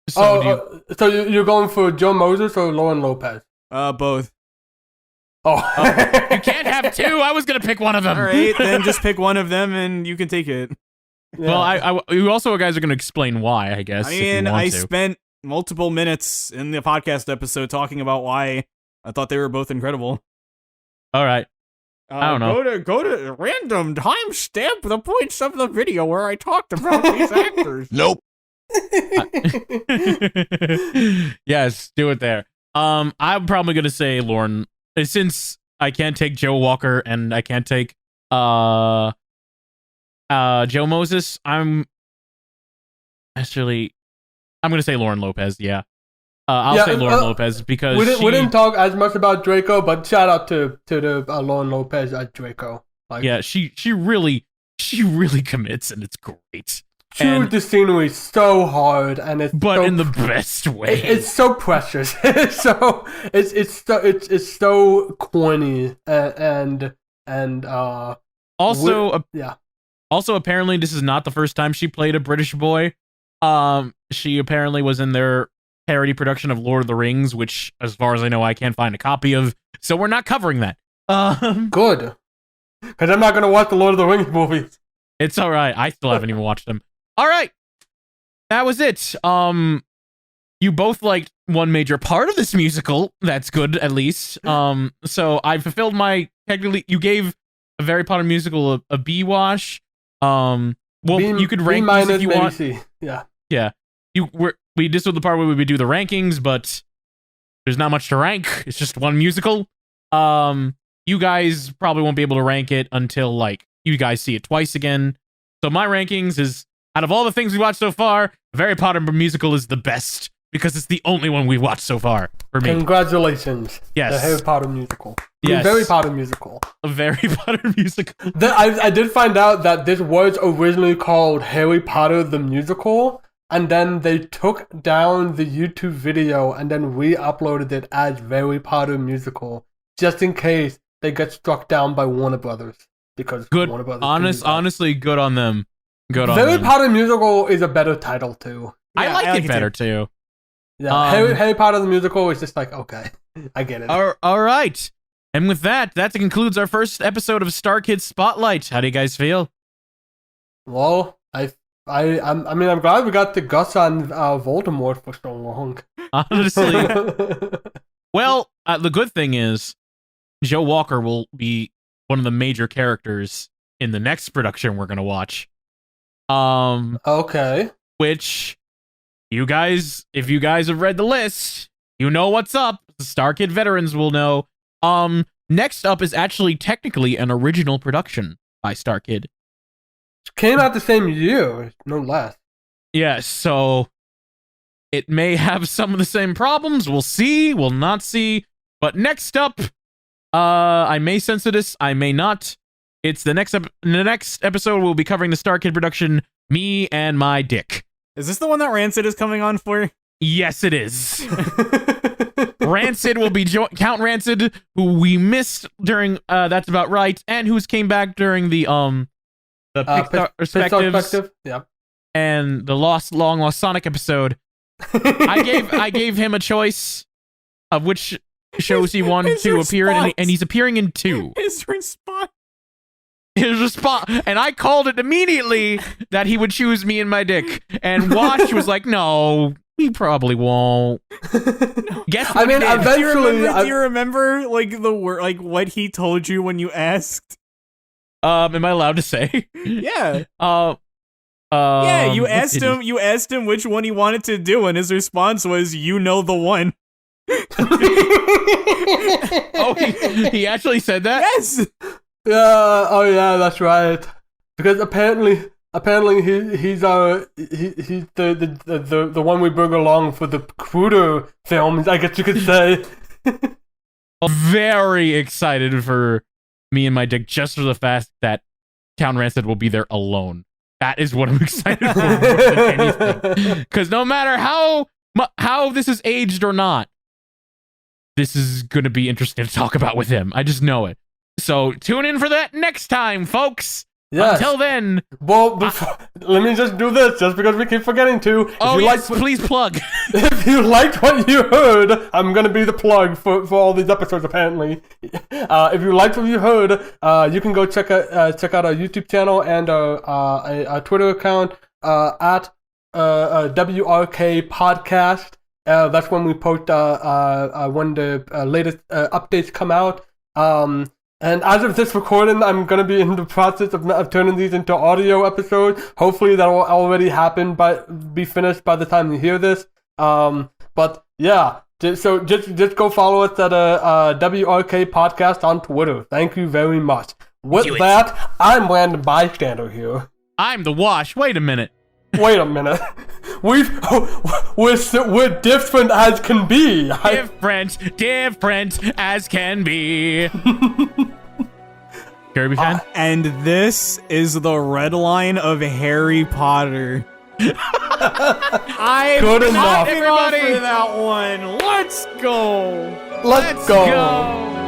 So So you're going for Joe Moses or Lauren Lopez? Both. Oh. you can't have two. I was gonna pick one of them. All right, then just pick one of them and you can take it. Yeah. Well, you also guys are gonna explain why, I guess. I if you mean, want I to. spent multiple minutes in the podcast episode talking about why I thought they were both incredible. All right. I don't know. Go to random timestamp the points of the video where I talked about these actors. Nope. Yes, do it there. I'm probably gonna say Lauren, since I can't take Joe Walker and I can't take Joe Moses. I'm gonna say Lauren Lopez. Yeah, I'll say Lauren Lopez because we didn't talk as much about Draco, but shout out to the Lauren Lopez at Draco. Like, yeah, she really commits, and it's great. Choose the scenery so hard, and it's but so in the best way. It's so precious. it's so corny and also yeah. Also, apparently, this is not the first time she played a British boy. She apparently was in their parody production of Lord of the Rings, which, as far as I know, I can't find a copy of. So we're not covering that. Good, because I'm not gonna watch the Lord of the Rings movies. It's all right. I still haven't even watched them. All right, that was it. You both liked one major part of this musical. That's good, at least. So I fulfilled my technically. You gave a Harry Potter musical a B wash. Well, you could rank these if you want. C. Yeah. Yeah. This was the part where we would do the rankings, but there's not much to rank. It's just one musical. You guys probably won't be able to rank it until like you guys see it twice again. So my rankings is out of all the things we watched so far, the Harry Potter musical is the best because it's the only one we watched so far for me. Congratulations. Yes. The Harry Potter musical. Yes. The Harry Potter musical. A Harry Potter musical. I did find out that this was originally called Harry Potter the Musical, and then they took down the YouTube video and then re-uploaded it as Harry Potter Musical, just in case they get struck down by Warner Brothers. Because Good. Warner Brothers Honestly, good on them. Good on Harry them. Potter Musical is a better title too. I like it better too. Yeah, Harry Potter the Musical is just like, okay, I get it. All right. And with that concludes our first episode of StarKid Spotlight. How do you guys feel? Well, I'm glad we got the guts on Voldemort for so long. Honestly. Well, the good thing is Joe Walker will be one of the major characters in the next production we're going to watch. Okay. Which if you guys have read the list, you know what's up. The StarKid veterans will know. Next up is actually technically an original production by StarKid. Came out the same year, no less. Yes, so it may have some of the same problems. We'll see. We'll not see. But next up, I may censor this. I may not. It's the next episode. We'll be covering the StarKid production, Me and My Dick. Is this the one that Rancid is coming on for? Yes, it is. Rancid will be Count Rancid, who we missed during That's About Right, and who's came back during the Pixar Perspectives, yeah, and the long lost Sonic episode. I gave him a choice of which shows he wanted to appear in, and he's appearing in 2. His response, and I called it immediately that he would choose Me and My Dick, and Wash was like, "No, he probably won't." Guess what? I mean, eventually, do you remember like the word, like what he told you when you asked? Am I allowed to say? Yeah. Yeah, you asked him. You asked him which one he wanted to do, and his response was, "You know the one." Oh, he actually said that? Yes. Yeah. Oh, yeah. That's right. Because apparently he's the one we bring along for the Cruder films, I guess you could say. Very excited for Me and My Dick, just for the fact that Count Rancid will be there alone. That is what I'm excited for more than anything. Because no matter how this is aged or not, this is going to be interesting to talk about with him. I just know it. So tune in for that next time, folks. Yes. Until then. Well, let me just do this, just because we keep forgetting to. Please plug. If you liked what you heard, I'm gonna be the plug for all these episodes, apparently. If you liked what you heard, you can go check out our YouTube channel and our Twitter account at WRK Podcast. That's when we post when the latest updates come out. And as of this recording, I'm going to be in the process of turning these into audio episodes. Hopefully that will already happen, be finished by the time you hear this. But yeah, just go follow us at WRK Podcast on Twitter. Thank you very much. With that, I'm Random Bystander here. I'm the Wash. Wait a minute. Wait a minute. We're different as can be. Different as can be. Kirby fan? And this is the red line of Harry Potter. I'm Good enough, everybody. For that one. Let's go. Let's go.